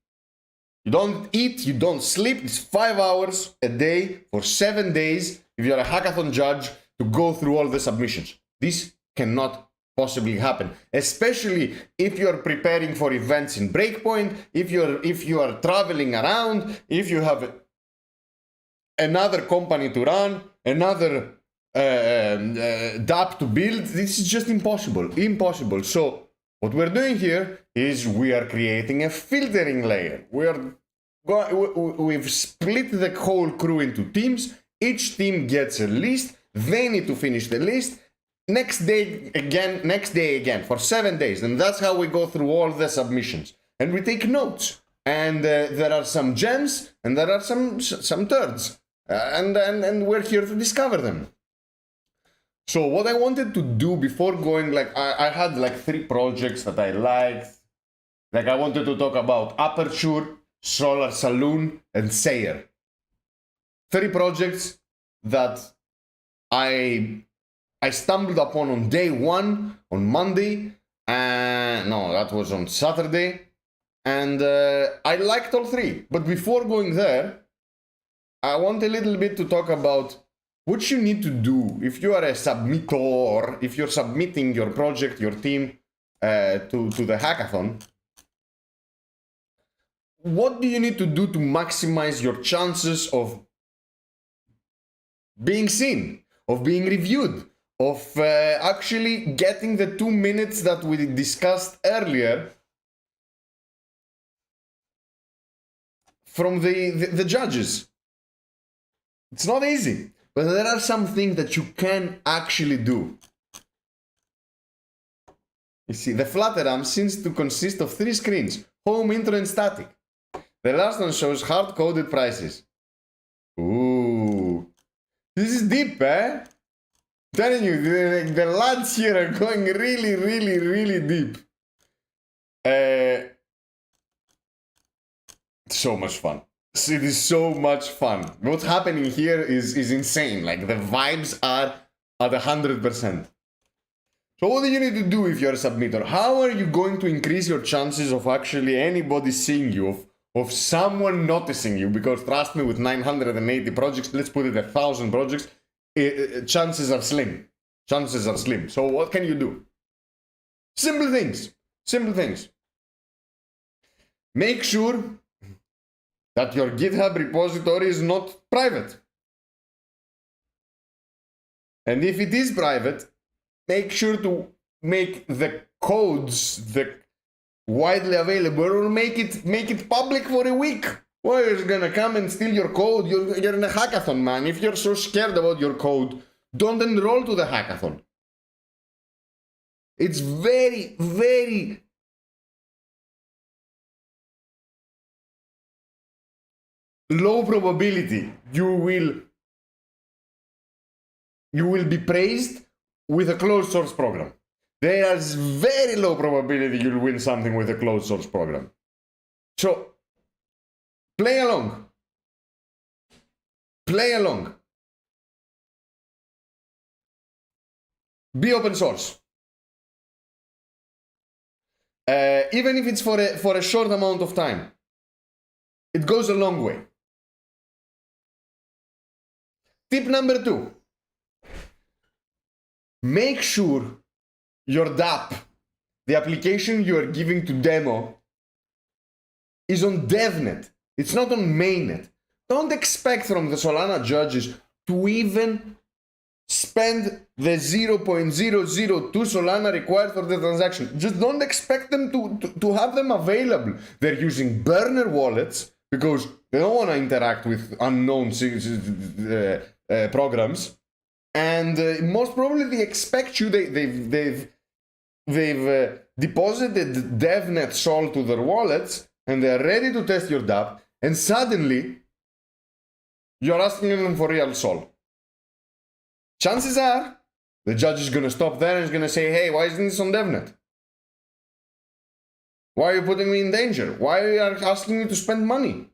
You don't eat, you don't sleep. It's 5 hours a day for 7 days if you're a hackathon judge to go through all the submissions. This cannot possibly happen, especially if you're preparing for events in Breakpoint, if you are traveling around, if you have another company to run, another dApp to build. This is just impossible. So what we're doing here is we are creating a filtering layer. We've split the whole crew into teams. Each team gets a list. They need to finish the list. Next day again for 7 days. And that's how we go through all the submissions. And we take notes. And there are some gems and there are some turds. And we're here to discover them. So what I wanted to do before going, like, I had like 3 projects that I liked. Like, I wanted to talk about Aperture, Solar Saloon, and Sayer. 3 projects that I stumbled upon on day 1, on Monday. No, that was on Saturday. And I liked all 3. But before going there, I want a little bit to talk about what you need to do if you are a submitter, if you're submitting your project, your team to the hackathon. What do you need to do to maximize your chances of being seen, of being reviewed, of actually getting the 2 minutes that we discussed earlier from the judges? It's not easy. But there are some things that you can actually do. You see, the Flutterham seems to consist of 3 screens: home, intro, and static. The last one shows hard-coded prices. Ooh. This is deep, eh? I'm telling you, the lads here are going really, really, really deep. So much fun. It is so much fun. What's happening here is insane. Like, the vibes are at 100%. So what do you need to do if you're a submitter? How are you going to increase your chances of actually anybody seeing you, of someone noticing you? Because trust me, with 980 projects, let's put it 1,000 projects, chances are slim. Chances are slim. So what can you do? Simple things. Simple things. Make sure that your GitHub repository is not private. And if it is private, make sure to make the codes widely available, or make it public for a week. Why is gonna come and steal your code? You're in a hackathon, man. If you're so scared about your code, don't enroll to the hackathon. It's very, very low probability you will be praised with a closed source program. There is very low probability you'll win something with a closed source program. So, play along. Play along. Be open source. Even if it's for a short amount of time. It goes a long way. Tip number 2. Make sure your dApp, the application you are giving to demo, is on DevNet. It's not on mainnet. Don't expect from the Solana judges to even spend the 0.002 Solana required for the transaction. Just don't expect them to have them available. They're using burner wallets because they don't want to interact with unknown programs. And most probably they expect you, they've deposited DevNet Sol to their wallets, and they're ready to test your dApp, and suddenly you're asking them for real Sol. Chances are the judge is going to stop there and is going to say, hey, why isn't this on DevNet? Why are you putting me in danger? Why are you asking me to spend money?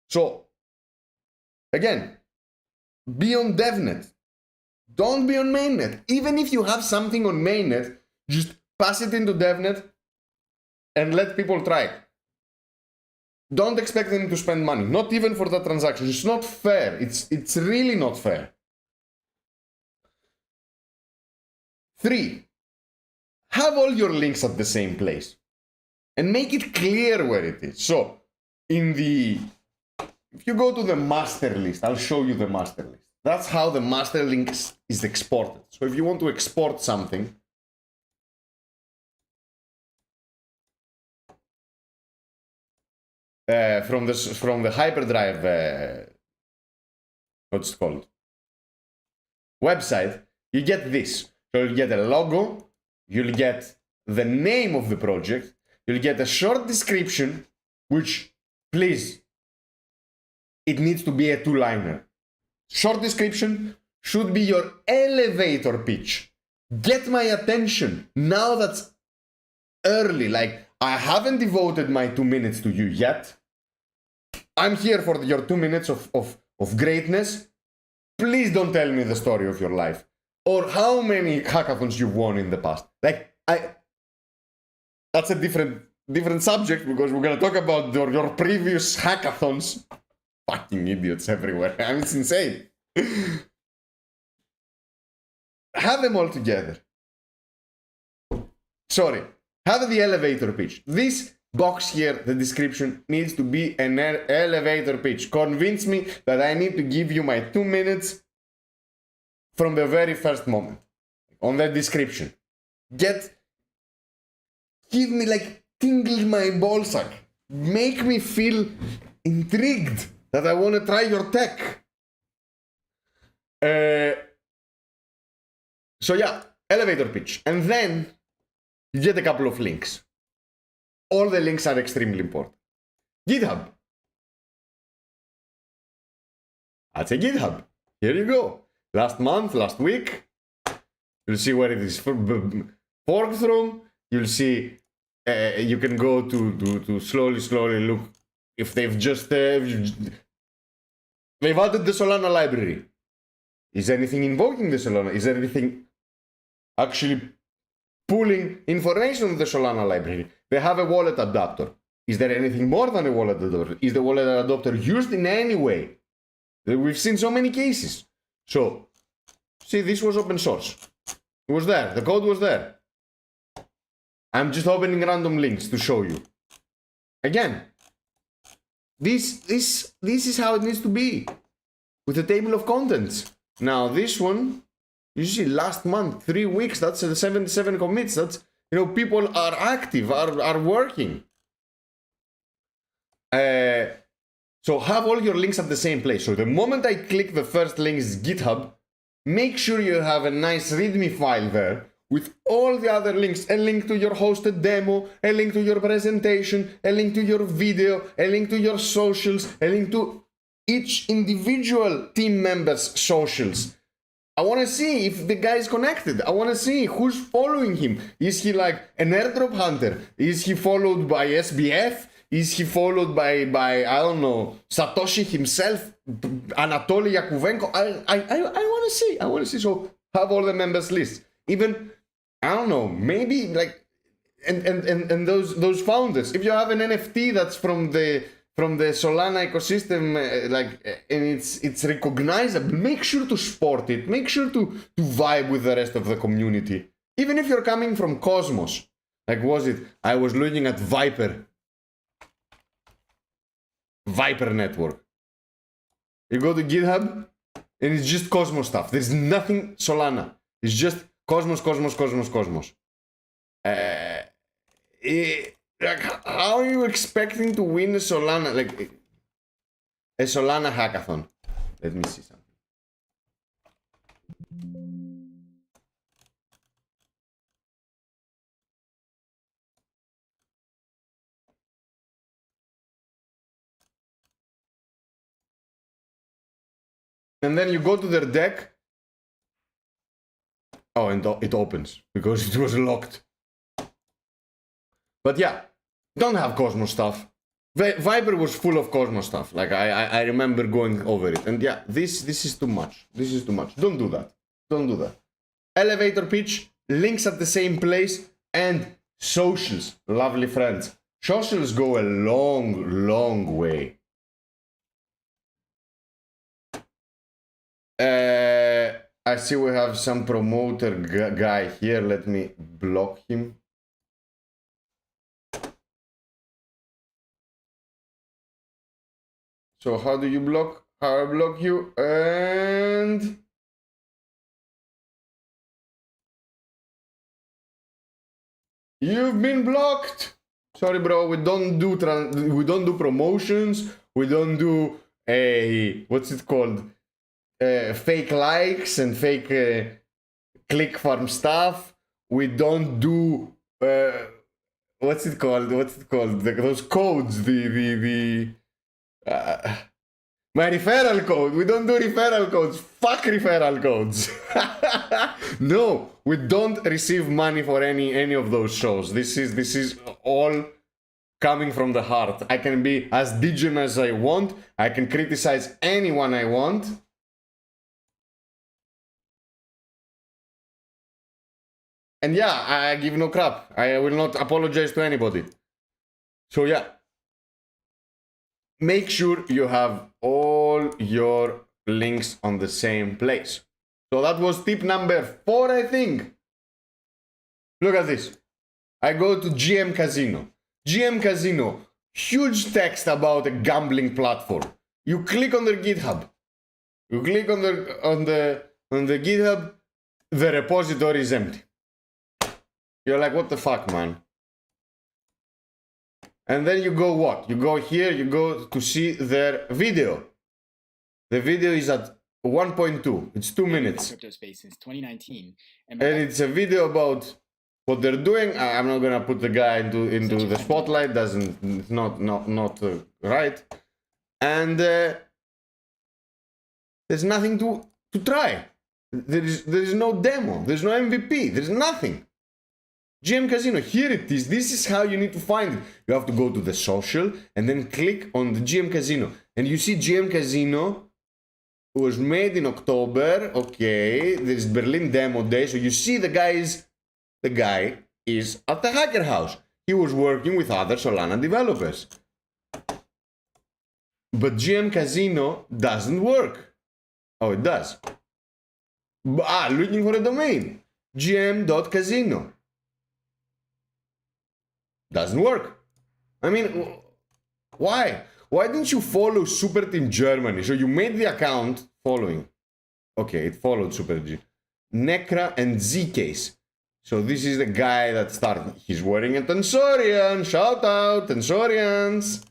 So, again, be on DevNet. Don't be on mainnet. Even if you have something on mainnet, just pass it into DevNet and let people try it. Don't expect them to spend money. Not even for that transaction. It's not fair. It's really not fair. 3. Have all your links at the same place. And make it clear where it is. So, if you go to the master list, I'll show you the master list. That's how the master link is exported. So if you want to export something, from the Hyperdrive, what's it called, website, you get this. So you'll get a logo, you'll get the name of the project, you'll get a short description, which, please, it needs to be a 2-liner. Short description should be your elevator pitch. Get my attention. Now that's early. Like, I haven't devoted my 2 minutes to you yet. I'm here for your 2 minutes of greatness. Please don't tell me the story of your life. Or how many hackathons you've won in the past. Like, that's a different subject, because we're going to talk about your previous hackathons. Fucking idiots everywhere. I mean, it's insane. Have them all together. Sorry. Have the elevator pitch. This box here, the description, needs to be an elevator pitch. Convince me that I need to give you my 2 minutes from the very first moment. On the description. Give me, like, tingle my ballsack. Make me feel intrigued that I want to try your tech. So yeah, elevator pitch. And then you get a couple of links. All the links are extremely important. GitHub. That's a GitHub. Here you go. Last month, last week. You'll see where it is forked from. You'll see. You can go to slowly look if they've just they've added the Solana library. Is anything invoking the Solana? Is there anything actually pulling information from the Solana library? They have a wallet adapter. Is there anything more than a wallet adapter? Is the wallet adapter used in any way? We've seen so many cases. So, see, this was open source. It was there. The code was there. I'm just opening random links to show you. Again, this is how it needs to be. With a table of contents. Now, this one, you see, last month, 3 weeks, that's 77 commits. That's, you know, people are active, are working. So have all your links at the same place. So the moment I click the first link is GitHub, make sure you have a nice README file there with all the other links. A link to your hosted demo, a link to your presentation, a link to your video, a link to your socials, a link to each individual team member's socials. I want to see if the guy is connected. I want to see who's following him. Is he like an airdrop hunter? Is he followed by SBF? Is he followed by I don't know, Satoshi himself, Anatoly Yakuvenko? I want to see. I want to see. So have all the members list. Even, I don't know, maybe like, and those founders. If you have an NFT that's from the Solana ecosystem, and it's recognizable, make sure to sport it. Make sure to vibe with the rest of the community. Even if you're coming from Cosmos, like I was looking at Viper Network. You go to GitHub, and it's just Cosmos stuff. There's nothing Solana. It's just Cosmos. How are you expecting to win a Solana, like a Solana hackathon? Let me see something. And then you go to their deck. Oh, and it opens because it was locked. But yeah, don't have Cosmos stuff. Viper was full of Cosmos stuff. Like I remember going over it. And yeah, this is too much. This is too much. Don't do that. Don't do that. Elevator pitch, links at the same place, and socials. Lovely friends. Socials go a long way. I see we have some promoter guy here. Let me block him. So how do you block? How I block you? And you've been blocked. Sorry, bro. We don't do promotions. We don't do what's it called? Fake likes and fake click farm stuff. We don't do what's it called? Those codes. My referral code. We don't do referral codes. Fuck referral codes. No, we don't receive money for any of those shows. This is all coming from the heart. I can be as degen as I want. I can criticize anyone I want. And yeah, I give no crap. I will not apologize to anybody. So yeah. Make sure you have all your links on the same place. So that was tip number 4, I think. Look at this. I go to GM Casino. GM Casino, huge text about a gambling platform. You click on their GitHub. You click on the GitHub, the repository is empty. You're like, what the fuck, man? And then you go what? You go here, you go to see their video. The video is at 1.2. It's 2 minutes. Crypto space since 2019. And it's a video about what they're doing. I'm not gonna put the guy into the spotlight. It's not right. And there's nothing to to try. There is no demo. There's no MVP. There's nothing. GM Casino, here it is. This is how you need to find it. You have to go to the social and then click on the GM Casino. And you see GM Casino was made in October. Okay, there's Berlin demo day. So you see the guy is at the hacker house. He was working with other Solana developers. But GM Casino doesn't work. Oh, it does. Looking for a domain. gm.casino. Doesn't work. I mean, why? Why didn't you follow Super Team Germany? So you made the account following. Okay, it followed Super G. Necra and Z-Case. So this is the guy that started. He's wearing a Tensorian. Shout out, Tensorians.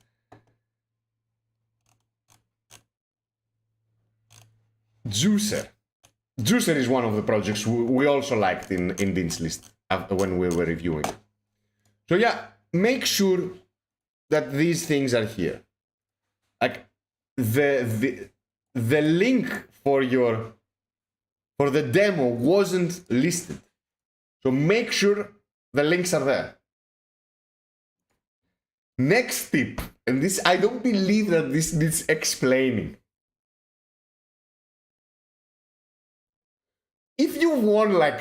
Juicer. Juicer is one of the projects we also liked in Dean's list when we were reviewing. So yeah, make sure that these things are here. Like the link for the demo wasn't listed. So make sure the links are there. Next tip, and this I don't believe that this needs explaining. If you won like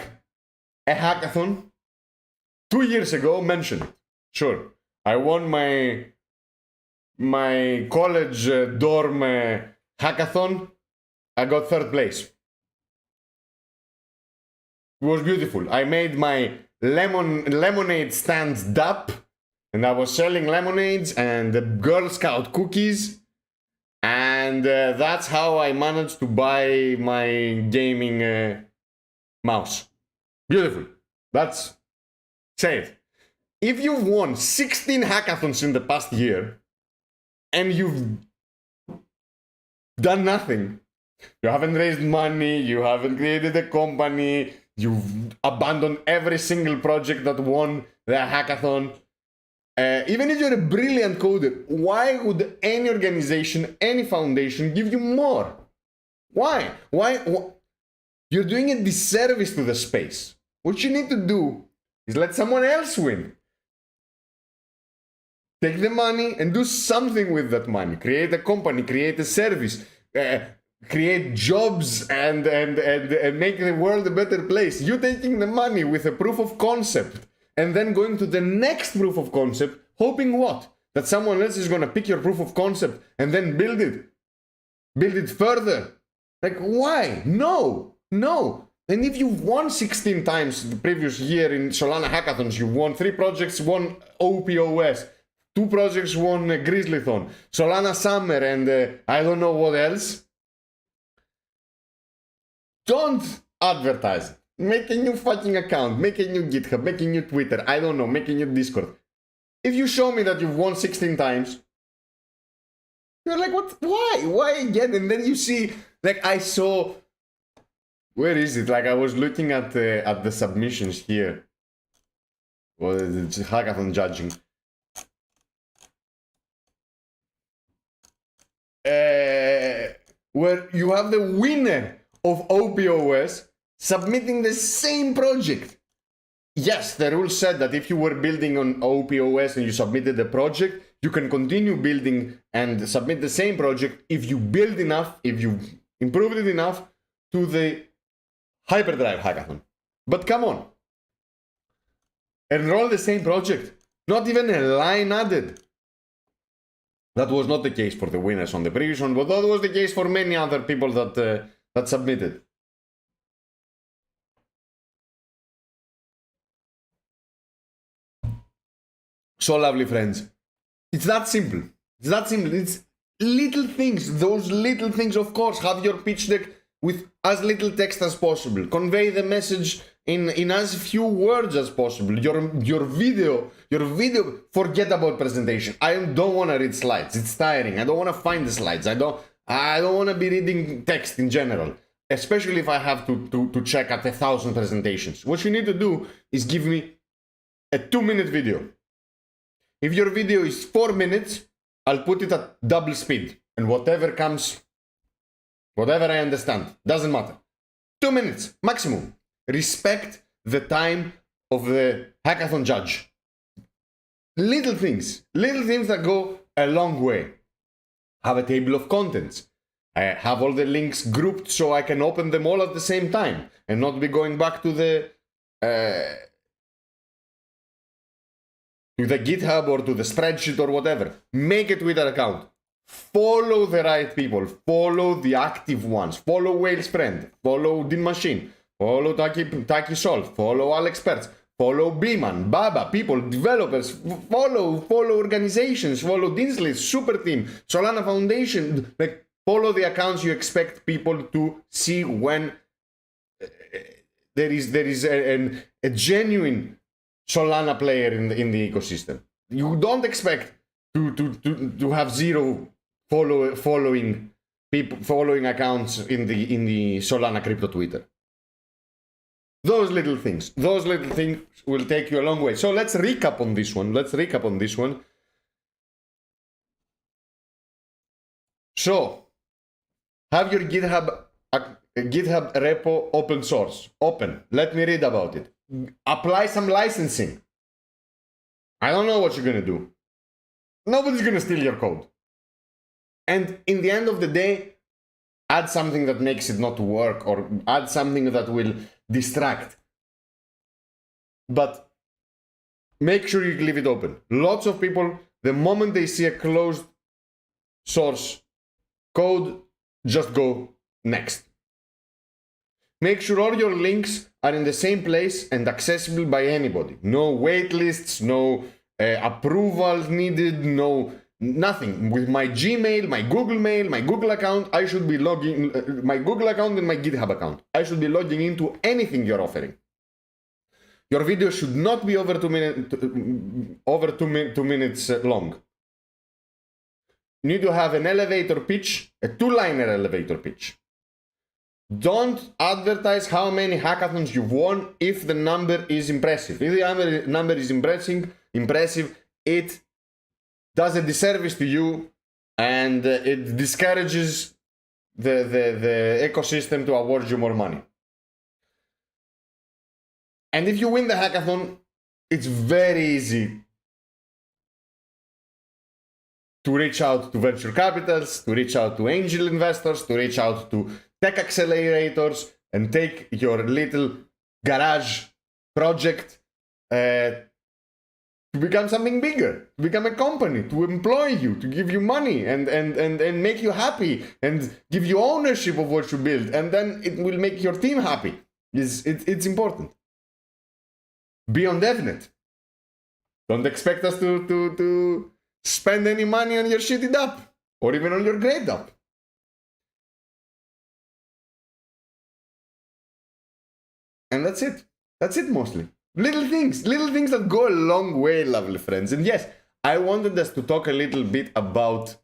a hackathon 2 years ago, mention it. Sure, I won my college dorm hackathon. I got 3rd place. It was beautiful. I made my lemonade stand up, and I was selling lemonades and the Girl Scout cookies, and that's how I managed to buy my gaming mouse. Beautiful. That's say it. If you've won 16 hackathons in the past year and you've done nothing, you haven't raised money, you haven't created a company, you've abandoned every single project that won the hackathon, even if you're a brilliant coder, why would any organization, any foundation give you more? Why? You're doing a disservice to the space. What you need to do is let someone else win. Take the money and do something with that money. Create a company, create a service, create jobs and make the world a better place. You taking the money with a proof of concept and then going to the next proof of concept, hoping what? That someone else is going to pick your proof of concept and then build it further. Like, why? No. And if you've won 16 times the previous year in Solana hackathons, you won 3 projects, won OPOS, 2 projects won Grizzlython, Solana Summer, and I don't know what else. Don't advertise it. Make a new fucking account, make a new GitHub, make a new Twitter, I don't know, make a new Discord. If you show me that you've won 16 times, you're like, what? Why again? And then you see, like, I saw, where is it? Like, I was looking at the submissions here. Well, it's hackathon judging. Where you have the winner of OPOS submitting the same project. Yes, the rule said that if you were building on OPOS and you submitted the project, you can continue building and submit the same project if you build enough, if you improved it enough to the Hyperdrive hackathon. But come on. Enroll the same project. Not even a line added. That was not the case for the winners on the previous one, but that was the case for many other people that submitted. So lovely, friends. It's that simple. It's that simple. It's little things. Those little things, of course. Have your pitch deck with as little text as possible. Convey the message in as few words as possible. Your video, forget about presentation. I don't want to read slides. It's tiring. I don't want to find the slides. I don't want to be reading text in general. Especially if I have to check at 1,000 presentations. What you need to do is give me a 2-minute video. If your video is 4 minutes, I'll put it at double speed. And whatever comes Whatever I understand. Doesn't matter. 2 minutes maximum. Respect the time of the hackathon judge. Little things that go a long way. Have a table of contents. Have all the links grouped so I can open them all at the same time and not be going back to the GitHub or to the spreadsheet or whatever. Make a Twitter account. Follow the right people. Follow the active ones. Follow Whale's Friend. Follow Din Machine. Follow Taki Solve. Follow Alex Perts. Follow Beeman, Baba, people, developers. Follow organizations. Follow Dinsley, Super Team, Solana Foundation. Like, follow the accounts you expect people to see when there is a genuine Solana player in the ecosystem. You don't expect to have zero following accounts in the Solana crypto Twitter. Those little things will take you a long way. So let's recap on this one. So, have your GitHub repo open source. Open. Let me read about it. Apply some licensing. I don't know what you're gonna do. Nobody's gonna steal your code. And in the end of the day, add something that makes it not work, or add something that will distract. But make sure you leave it open. Lots of people, the moment they see a closed source code, just go next. Make sure all your links are in the same place and accessible by anybody. No wait lists, no approval needed, nothing. With my Gmail, my Google Mail, my Google account, I should be logging, my Google account and my GitHub account. I should be logging into anything you're offering. Your video should not be over 2 minutes long. You need to have an elevator pitch, a 2-liner elevator pitch. Don't advertise how many hackathons you've won if the number is impressive. If the number is impressive, it does a disservice to you, and it discourages the ecosystem to award you more money. And if you win the hackathon, it's very easy to reach out to venture capitals, to reach out to angel investors, to reach out to tech accelerators, and take your little garage project to become something bigger, to become a company, to employ you, to give you money and make you happy and give you ownership of what you build, and then it will make your team happy. It's important. Be on DevNet. Don't expect us to spend any money on your shitty app or even on your great app. And that's it. That's it mostly. Little things that go a long way, lovely friends. And yes, I wanted us to talk a little bit about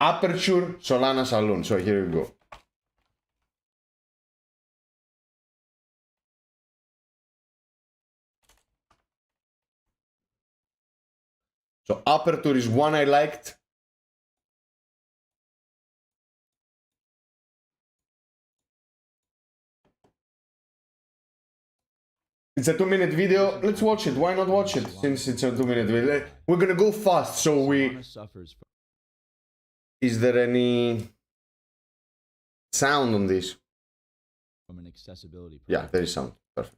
Aperture Solana Saloon. So here we go. So Aperture is one I liked. It's a 2-minute video. Let's watch it. Why not watch it since it's a 2-minute video? We're gonna go fast, so we... Is there any sound on this? From an accessibility Yeah, there is sound. Perfect.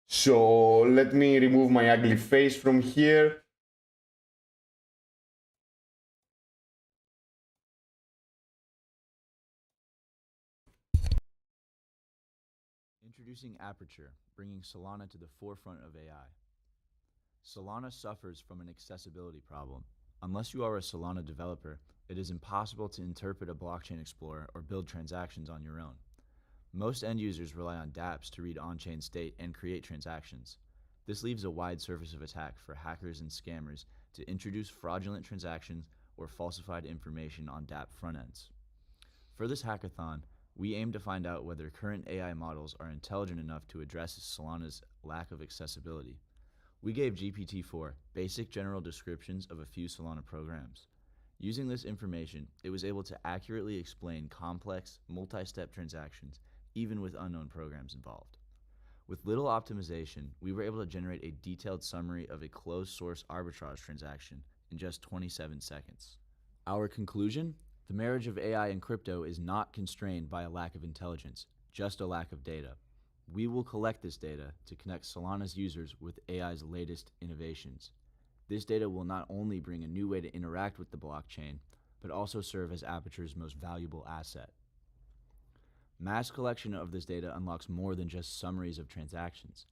So let me remove my ugly face from here. Introducing Aperture, bringing Solana to the forefront of AI. Solana suffers from an accessibility problem. Unless you are a Solana developer, it is impossible to interpret a blockchain explorer or build transactions on your own. Most end users rely on dApps to read on-chain state and create transactions. This leaves a wide surface of attack for hackers and scammers to introduce fraudulent transactions or falsified information on dApp front ends. For this hackathon, we aim to find out whether current AI models are intelligent enough to address Solana's lack of accessibility. We gave GPT-4 basic general descriptions of a few Solana programs. Using this information, it was able to accurately explain complex, multi-step transactions, even with unknown programs involved. With little optimization, we were able to generate a detailed summary of a closed-source arbitrage transaction in just 27 seconds. Our conclusion? The marriage of AI and crypto is not constrained by a lack of intelligence, just a lack of data. We will collect this data to connect Solana's users with AI's latest innovations. This data will not only bring a new way to interact with the blockchain, but also serve as Aperture's most valuable asset. Mass collection of this data unlocks more than just summaries of transactions.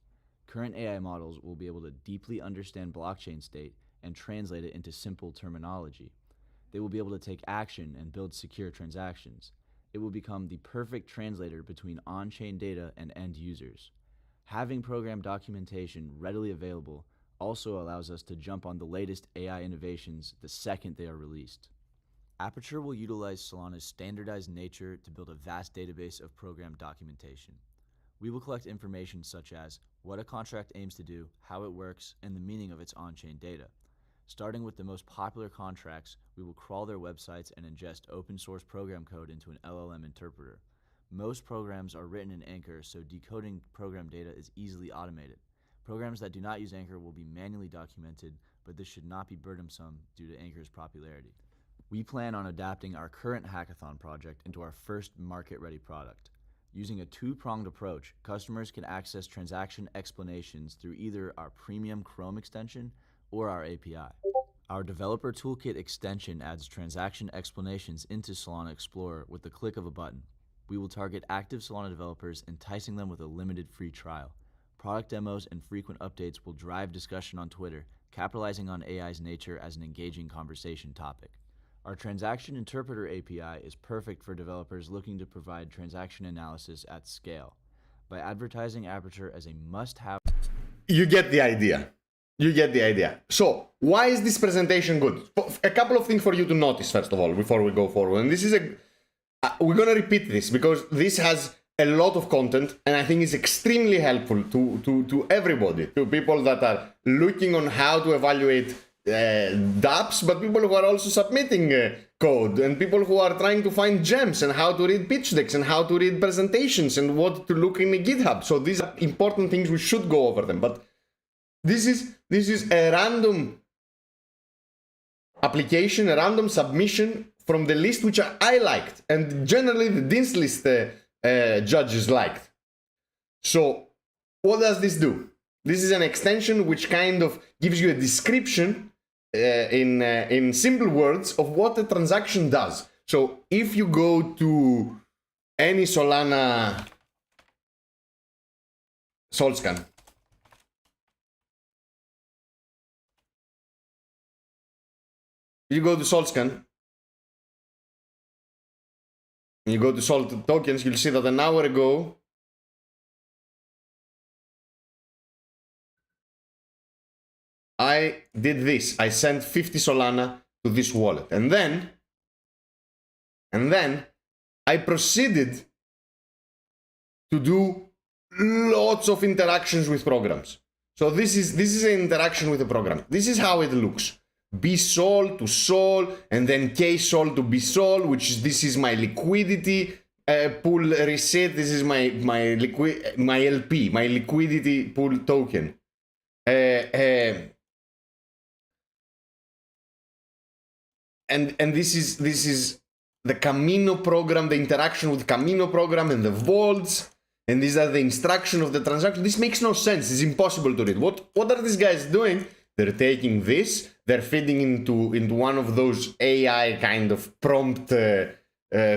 Current AI models will be able to deeply understand blockchain state and translate it into simple terminology. They will be able to take action and build secure transactions. It will become the perfect translator between on-chain data and end users. Having program documentation readily available also allows us to jump on the latest AI innovations the second they are released. Aperture will utilize Solana's standardized nature to build a vast database of program documentation. We will collect information such as what a contract aims to do, how it works, and the meaning of its on-chain data. Starting with the most popular contracts, we will crawl their websites and ingest open-source program code into an LLM interpreter. Most programs are written in Anchor, so decoding program data is easily automated. Programs that do not use Anchor will be manually documented, but this should not be burdensome due to Anchor's popularity. We plan on adapting our current hackathon project into our first market-ready product. Using a two-pronged approach, customers can access transaction explanations through either our premium Chrome extension or our API. Our Developer Toolkit extension adds transaction explanations into Solana Explorer with the click of a button. We will target active Solana developers, enticing them with a limited free trial. Product demos and frequent updates will drive discussion on Twitter, capitalizing on AI's nature as an engaging conversation topic. Our Transaction Interpreter API is perfect for developers looking to provide transaction analysis at scale. By advertising Aperture as a must-have... You get the idea. You get the idea. So, why is this presentation good? A couple of things for you to notice, first of all, before we go forward. And this is we're gonna repeat this because this has a lot of content, and I think it's extremely helpful to everybody, to people that are looking on how to evaluate dApps, but people who are also submitting code, and people who are trying to find gems, and how to read pitch decks, and how to read presentations, and what to look in the GitHub. So these are important things, we should go over them, but this is a random application, a random submission from the list which I liked, and generally the Dean's list judges liked. So what does this do? This is an extension which kind of gives you a description in simple words of what a transaction does. So if you go to any Solana SolScan, you go to SolScan, you go to Sol tokens, you'll see that an hour ago I did this. I sent 50 Solana to this wallet. And then I proceeded to do lots of interactions with programs. So this is an interaction with a program. This is how it looks. BSol to Sol, and then KSol to BSol, which this is my liquidity pool reset. This is my LP, my liquidity pool token. And this is the Camino program, the interaction with Camino program and the vaults, and these are the instructions of the transaction. This makes no sense. It's impossible to read. What are these guys doing? They're taking this, they're feeding into one of those AI kind of prompt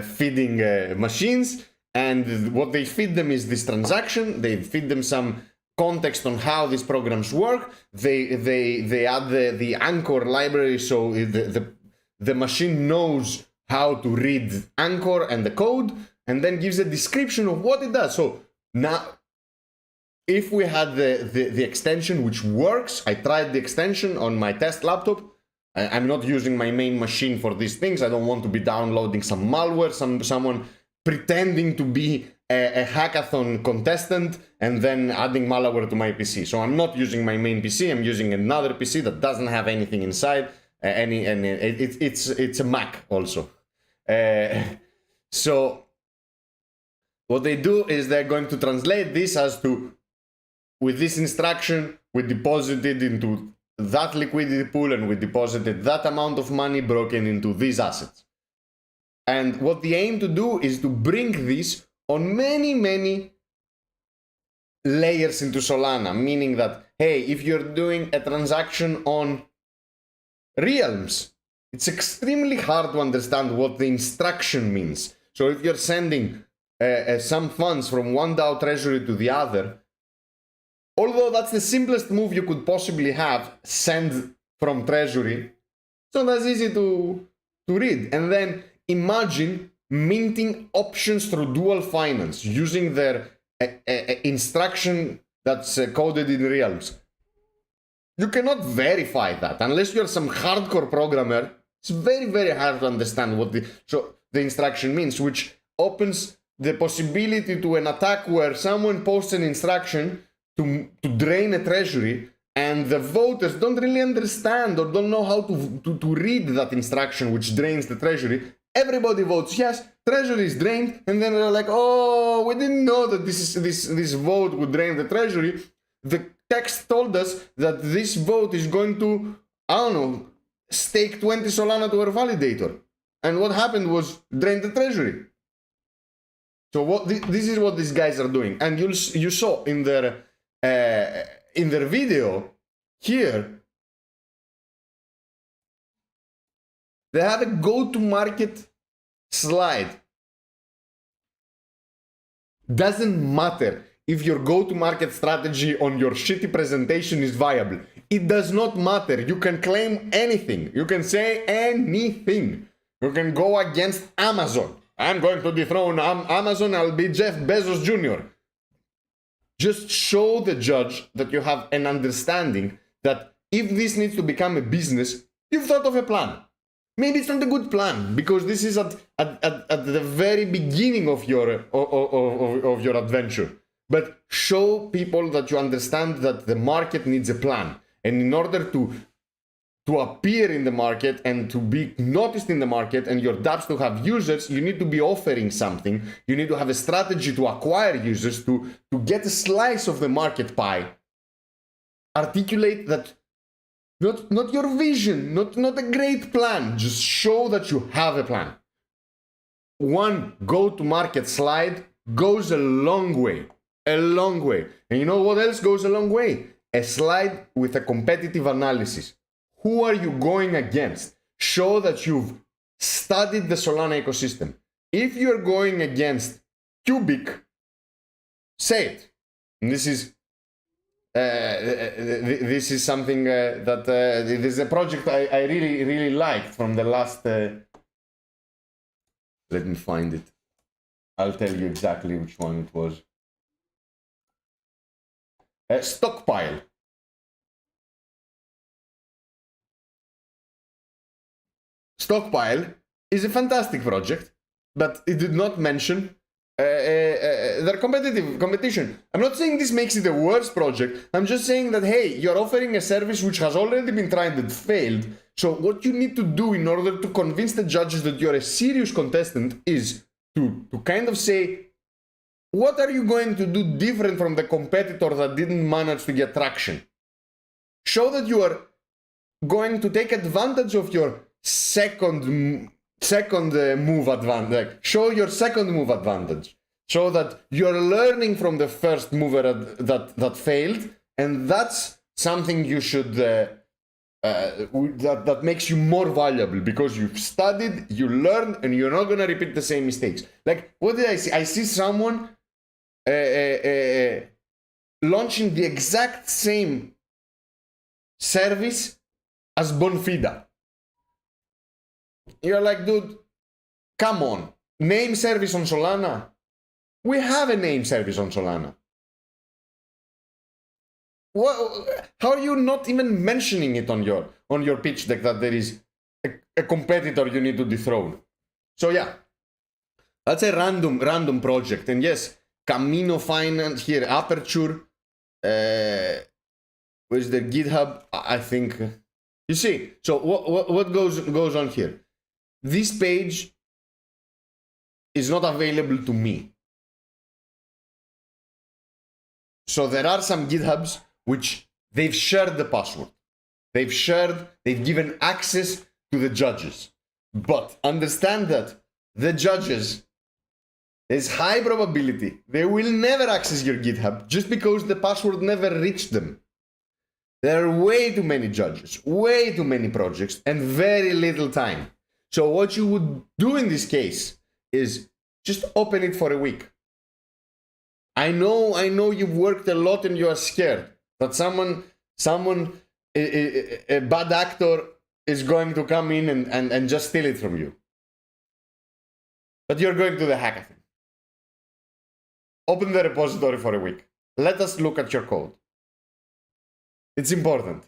feeding machines, and what they feed them is this transaction. They feed them some context on how these programs work. They add the Anchor library, so the machine knows how to read Anchor and the code, and then gives a description of what it does. So now, if we had the extension which works, I tried the extension on my test laptop. I'm not using my main machine for these things. I don't want to be downloading some malware, someone pretending to be a hackathon contestant and then adding malware to my PC. So I'm not using my main PC. I'm using another PC that doesn't have anything inside. It's a Mac also. So what they do is they're going to translate this as to, with this instruction, we deposited into that liquidity pool and we deposited that amount of money broken into these assets. And what they aim to do is to bring this on many layers into Solana, meaning that, hey, if you're doing a transaction on realms, it's extremely hard to understand what the instruction means. So if you're sending some funds from one DAO treasury to the other, although that's the simplest move you could possibly have, send from treasury, it's not as easy to read. And then imagine minting options through dual finance using their instruction that's coded in realms. You cannot verify that unless you're some hardcore programmer. It's very hard to understand what the instruction means, which opens the possibility to an attack where someone posts an instruction to drain a treasury and the voters don't really understand or don't know how to read that instruction which drains the treasury. Everybody votes yes, treasury is drained, and then they're like, oh, we didn't know that this vote would drain the treasury. The text told us that this vote is going to, I don't know, stake 20 Solana to our validator. And what happened was drain the treasury. So this is what these guys are doing. And you saw in their video here, they have a go-to-market slide. Doesn't matter if your go-to-market strategy on your shitty presentation is viable. It does not matter. You can claim anything. You can say anything. You can go against Amazon. I'm going to dethrone Amazon. I'll be Jeff Bezos Jr. Just show the judge that you have an understanding that if this needs to become a business, you've thought of a plan. Maybe it's not a good plan because this is at the very beginning of your adventure. But show people that you understand that the market needs a plan. And in order to appear in the market and to be noticed in the market and your dApps to have users, you need to be offering something. You need to have a strategy to acquire users, to get a slice of the market pie. Articulate that, not your vision, not a great plan. Just show that you have a plan. One go-to-market slide goes a long way. A long way. And you know what else goes a long way? A slide with a competitive analysis. Who are you going against? Show that you've studied the Solana ecosystem. If you're going against Cubic, say it. And this is something that this is a project I really liked from the last. Let me find it. I'll tell you exactly which one it was. Stockpile. Stockpile is a fantastic project, but it did not mention their competition. I'm not saying this makes it a worse project. I'm just saying that, hey, you're offering a service which has already been tried and failed. So what you need to do in order to convince the judges that you're a serious contestant is to kind of say, what are you going to do different from the competitor that didn't manage to get traction? Show that you are going to take advantage of your second move advantage. Show your second move advantage. Show that you're learning from the first mover that failed, and that's something you should that makes you more valuable because you've studied, you learned, and you're not gonna repeat the same mistakes. Like, what did I see? I see someone launching the exact same service as Bonfida. You're like, dude, come on. Name service on Solana? We have a name service on Solana. How are you not even mentioning it on your pitch deck that there is a competitor you need to dethrone? So yeah, that's a random project. And yes, Camino Finance here, Aperture. Where's the GitHub? I think You see, so what goes on here? This page is not available to me. So there are some GitHubs which they've shared the password. They've given access to the judges. But understand that the judges, there's high probability they will never access your GitHub just because the password never reached them. There are way too many judges, way too many projects, and very little time. So what you would do in this case is just open it for a week. I know you've worked a lot and you are scared that a bad actor is going to come in and just steal it from you. But you're going to the hackathon. Open the repository for a week. Let us look at your code. It's important.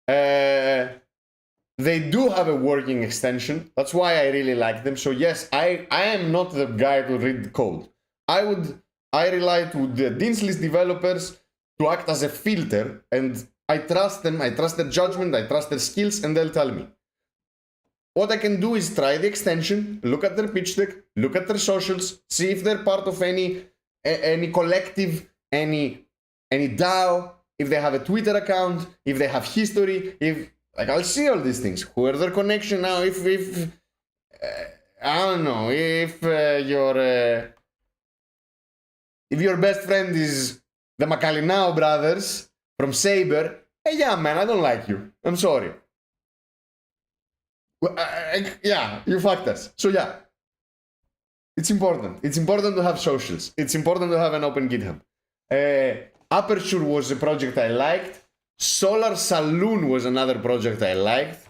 They do have a working extension. That's why I really like them. So yes, I am not the guy to read code. I rely to the Dean's List developers to act as a filter, and I trust them, I trust their judgment, I trust their skills, and they'll tell me. What I can do is try the extension, look at their pitch deck, look at their socials, see if they're part of any collective, any DAO, if they have a Twitter account, if they have history, I'll see all these things. Who are their connection now? If I don't know, if your best friend is the Macalinao brothers from Saber, hey, yeah, man, I don't like you. I'm sorry. Yeah, you fucked us. So yeah, it's important. It's important to have socials. It's important to have an open GitHub. Aperture was a project I liked. Solar Saloon was another project I liked.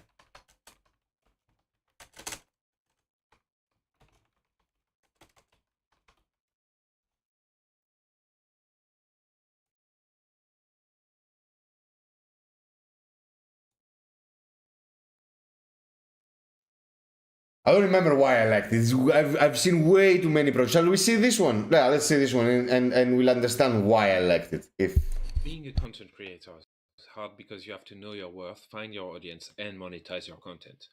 I don't remember why I liked it. I've seen way too many projects. Shall we see this one? Yeah, let's see this one and we'll understand why I liked it. Being a content creator is hard because you have to know your worth, find your audience, and monetize your content.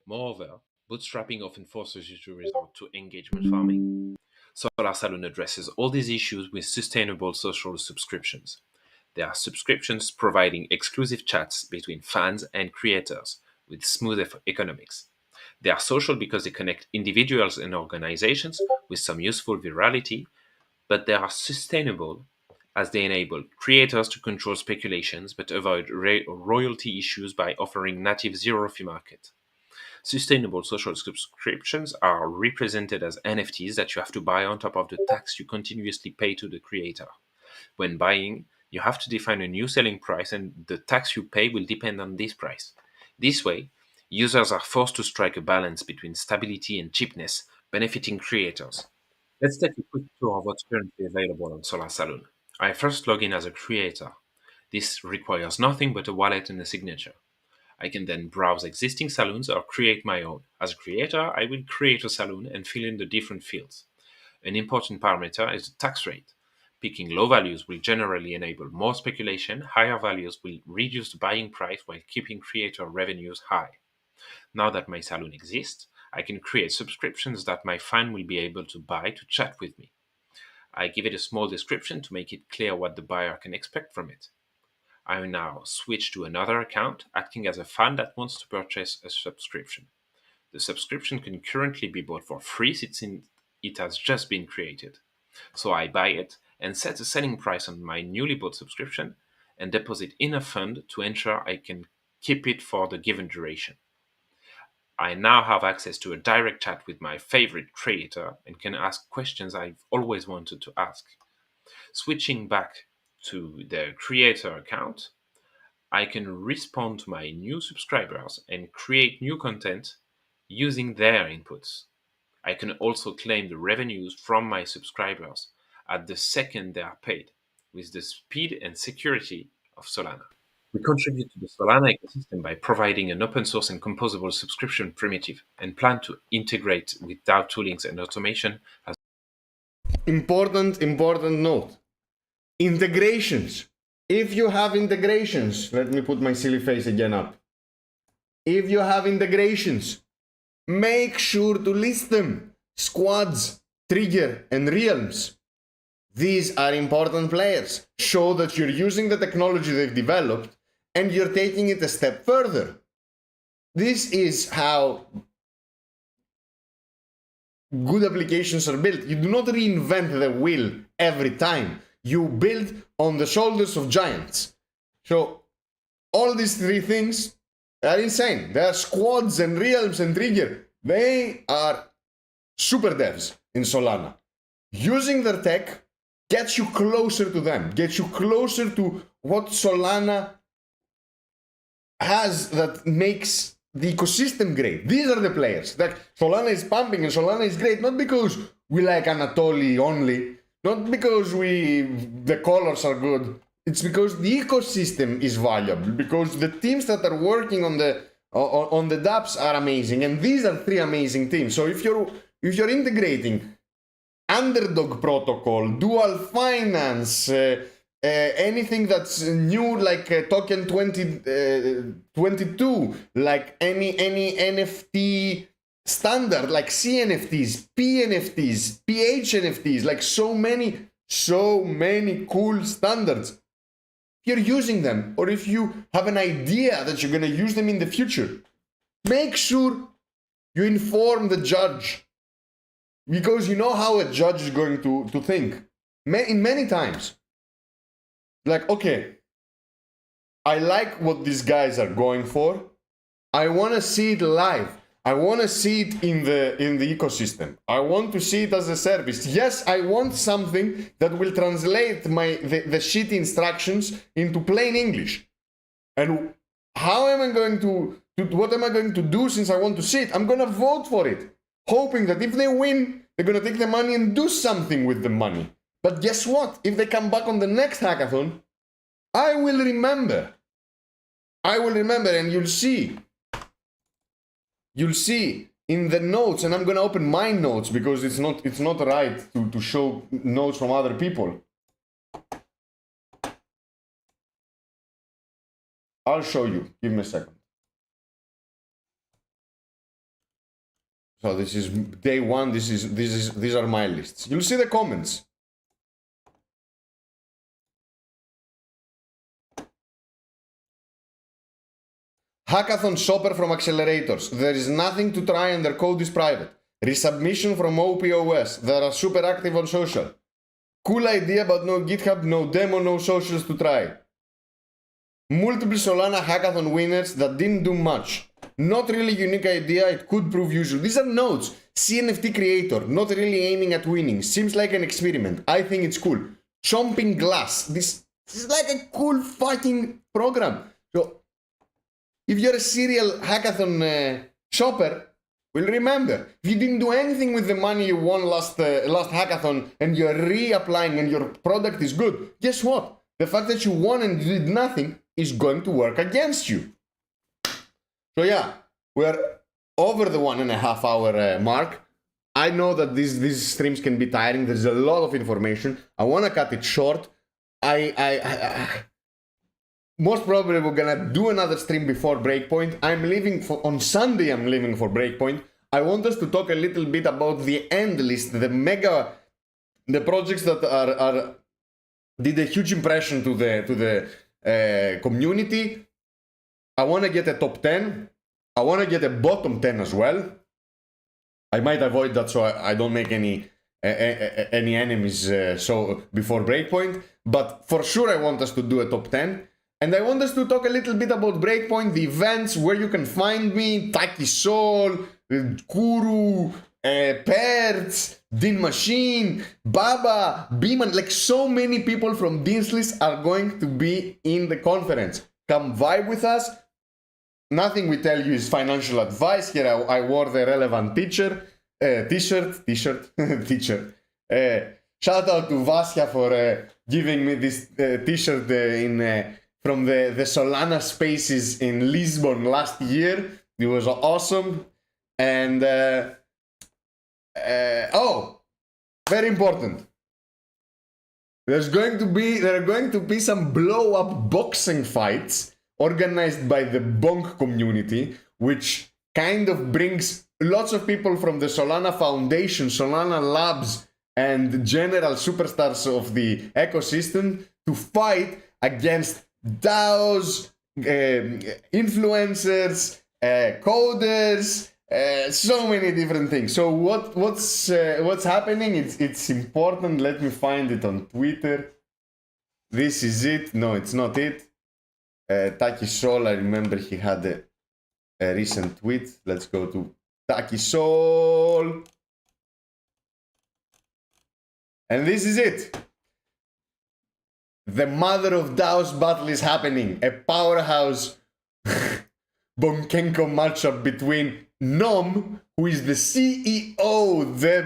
Moreover, bootstrapping often forces you to resort to engagement farming. Solar Saloon addresses all these issues with sustainable social subscriptions. There are subscriptions providing exclusive chats between fans and creators with smooth economics. They are social because they connect individuals and organizations with some useful virality, but they are sustainable as they enable creators to control speculations but avoid royalty issues by offering native zero-fee market. Sustainable social subscriptions are represented as NFTs that you have to buy on top of the tax you continuously pay to the creator. When buying, you have to define a new selling price, and the tax you pay will depend on this price. This way, users are forced to strike a balance between stability and cheapness, benefiting creators. Let's take a quick tour of what's currently available on Solar Saloon. I first log in as a creator. This requires nothing but a wallet and a signature. I can then browse existing saloons or create my own. As a creator, I will create a saloon and fill in the different fields. An important parameter is the tax rate. Picking low values will generally enable more speculation. Higher values will reduce the buying price while keeping creator revenues high. Now that my saloon exists, I can create subscriptions that my fan will be able to buy to chat with me. I give it a small description to make it clear what the buyer can expect from it. I will now switch to another account, acting as a fan that wants to purchase a subscription. The subscription can currently be bought for free since it has just been created. So I buy it and set a selling price on my newly bought subscription and deposit in a fund to ensure I can keep it for the given duration. I now have access to a direct chat with my favorite creator and can ask questions I've always wanted to ask. Switching back to the creator account, I can respond to my new subscribers and create new content using their inputs. I can also claim the revenues from my subscribers at the second they are paid, with the speed and security of Solana. We contribute to the Solana ecosystem by providing an open source and composable subscription primitive and plan to integrate with DAO toolings and automation as Important note. Integrations. If you have integrations, let me put my silly face again up. If you have integrations, make sure to list them. Squads, Trigger, and Realms. These are important players. Show that you're using the technology they've developed and you're taking it a step further. This is how good applications are built. You do not reinvent the wheel every time. You build on the shoulders of giants. So all these three things are insane. They are squads and realms and trigger. They are super devs in Solana. Using their tech gets you closer to them, gets you closer to what Solana has that makes the ecosystem great. These are the players. Like Solana is pumping and Solana is great, not because we like Anatoly only, not because the colors are good. It's because the ecosystem is valuable, because the teams that are working on the dApps are amazing, and these are three amazing teams. So if you're integrating Underdog protocol, dual finance, anything that's new like token 22, like any NFT standard, like CNFTs, PNFTs, PHNFTs, like so many cool standards. If you're using them, or if you have an idea that you're gonna use them in the future, make sure you inform the judge. Because you know how a judge is going to think. In many times. Like, okay, I like what these guys are going for. I want to see it live. I want to see it in the ecosystem. I want to see it as a service. Yes, I want something that will translate the shitty instructions into plain English. And how am I going to what am I going to do since I want to see it? I'm going to vote for it, hoping that if they win, they're going to take the money and do something with the money. But guess what? If they come back on the next hackathon, I will remember. And you'll see. You'll see in the notes, and I'm going to open my notes because it's not right to show notes from other people. I'll show you. Give me a second. So this is day one. These are my lists. You'll see the comments. Hackathon shopper from accelerators. There is nothing to try and their code is private. Resubmission from OPOS. They are super active on social. Cool idea, but no GitHub, no demo, no socials to try. Multiple Solana hackathon winners that didn't do much. Not really unique idea, it could prove useful. These are notes. CNFT creator, not really aiming at winning. Seems like an experiment. I think it's cool. Chomping glass. This is like a cool fucking program. So, if you're a serial hackathon shopper, well, remember, if you didn't do anything with the money you won last hackathon and you're reapplying and your product is good, guess what? The fact that you won and you did nothing is going to work against you. So yeah, we're over the 1.5 hour mark. I know that these streams can be tiring. There's a lot of information. I want to cut it short. Most probably we're gonna do another stream before Breakpoint. On Sunday I'm leaving for Breakpoint. I want us to talk a little bit about the end list, the projects that did a huge impression to the community. I want to get a top 10. I want to get a bottom 10 as well. I might avoid that so I don't make any enemies so before Breakpoint. But for sure I want us to do a top 10. And I want us to talk a little bit about Breakpoint, the events, where you can find me, Taki Sol, Kuru, Perts, Din Machine, Baba, Beeman, like so many people from Dean's List are going to be in the conference. Come vibe with us. Nothing we tell you is financial advice. Here I wore the relevant t-shirt. Shout out to Vasya for giving me this t-shirt from the Solana Spaces in Lisbon last year. It was awesome. And very important. There are going to be some blow-up boxing fights organized by the Bonk community which kind of brings lots of people from the Solana Foundation, Solana Labs, and general superstars of the ecosystem to fight against DAOs, influencers, coders, so many different things. So what's happening? It's important. Let me find it on Twitter. This is it. No, it's not it. Taki Sol, I remember he had a recent tweet. Let's go to Taki Sol. And this is it. The mother of DAO's battle is happening. A powerhouse Bonkenko matchup between Nom, who is the CEO, the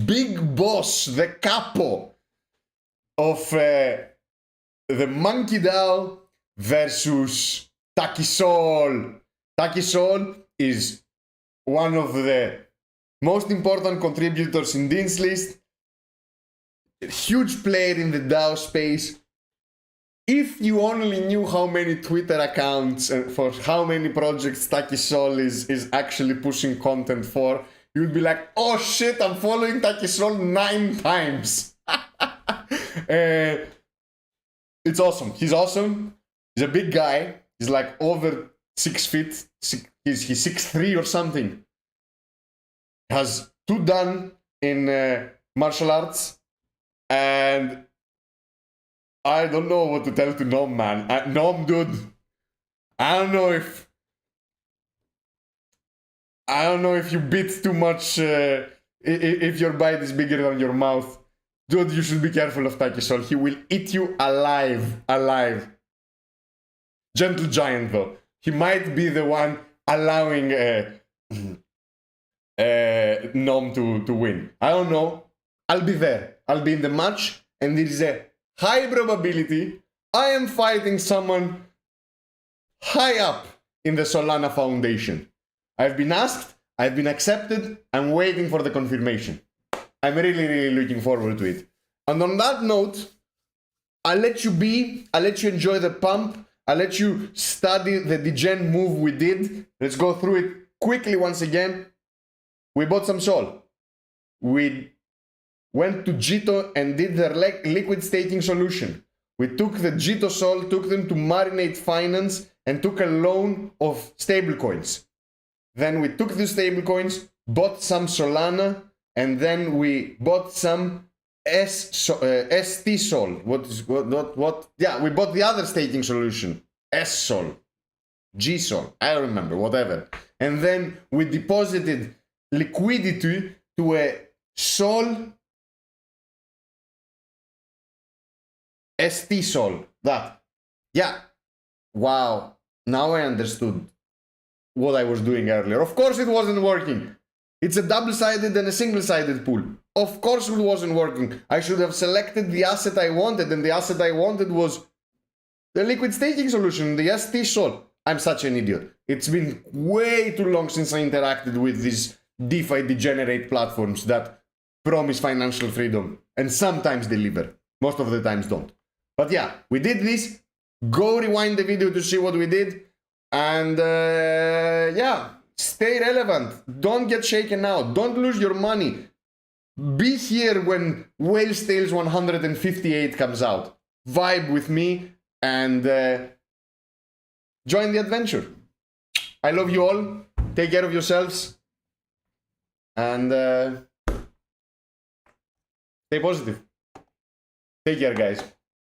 big boss, the capo of the Monkey DAO, versus Taki Sol. Taki Sol is one of the most important contributors in Dean's List. A huge player in the DAO space. If you only knew how many Twitter accounts and for how many projects Taki Sol is actually pushing content for, you'd be like, oh shit, I'm following Taki Sol 9 times. It's awesome. He's awesome. He's a big guy. He's like over 6 feet. He's 6'3" or something. Has 2 dan in martial arts. And I don't know what to tell to Nom, man. Nom, dude. I don't know if you bit too much. If your bite is bigger than your mouth, dude, you should be careful of Taki Sol. He will eat you alive. Gentle giant, though. He might be the one allowing Nom to win. I don't know. I'll be there. I'll be in the match, and there is a high probability I am fighting someone high up in the Solana Foundation. I've been asked, I've been accepted, I'm waiting for the confirmation. I'm really looking forward to it. And on that note, I'll let you be, I'll let you enjoy the pump, I'll let you study the degen move we did. Let's go through it quickly once again. We bought some Sol. We went to Jito and did their liquid staking solution. We took the Jito Sol, took them to Marinate Finance, and took a loan of stablecoins. Then we took the stablecoins, bought some Solana, and then we bought some ST Sol. Yeah, we bought the other staking solution, S Sol, G Sol, I don't remember, whatever. And then we deposited liquidity to a Sol ST Sol. That. Yeah. Wow. Now I understood what I was doing earlier. Of course it wasn't working. It's a double-sided and a single-sided pool. Of course it wasn't working. I should have selected the asset I wanted, and the asset I wanted was the liquid staking solution, the ST Sol. I'm such an idiot. It's been way too long since I interacted with these DeFi degenerate platforms that promise financial freedom and sometimes deliver. Most of the times don't. But yeah, we did this. Go rewind the video to see what we did. And yeah, stay relevant. Don't get shaken out. Don't lose your money. Be here when Whale's Tales 158 comes out. Vibe with me and join the adventure. I love you all. Take care of yourselves. And stay positive. Take care, guys.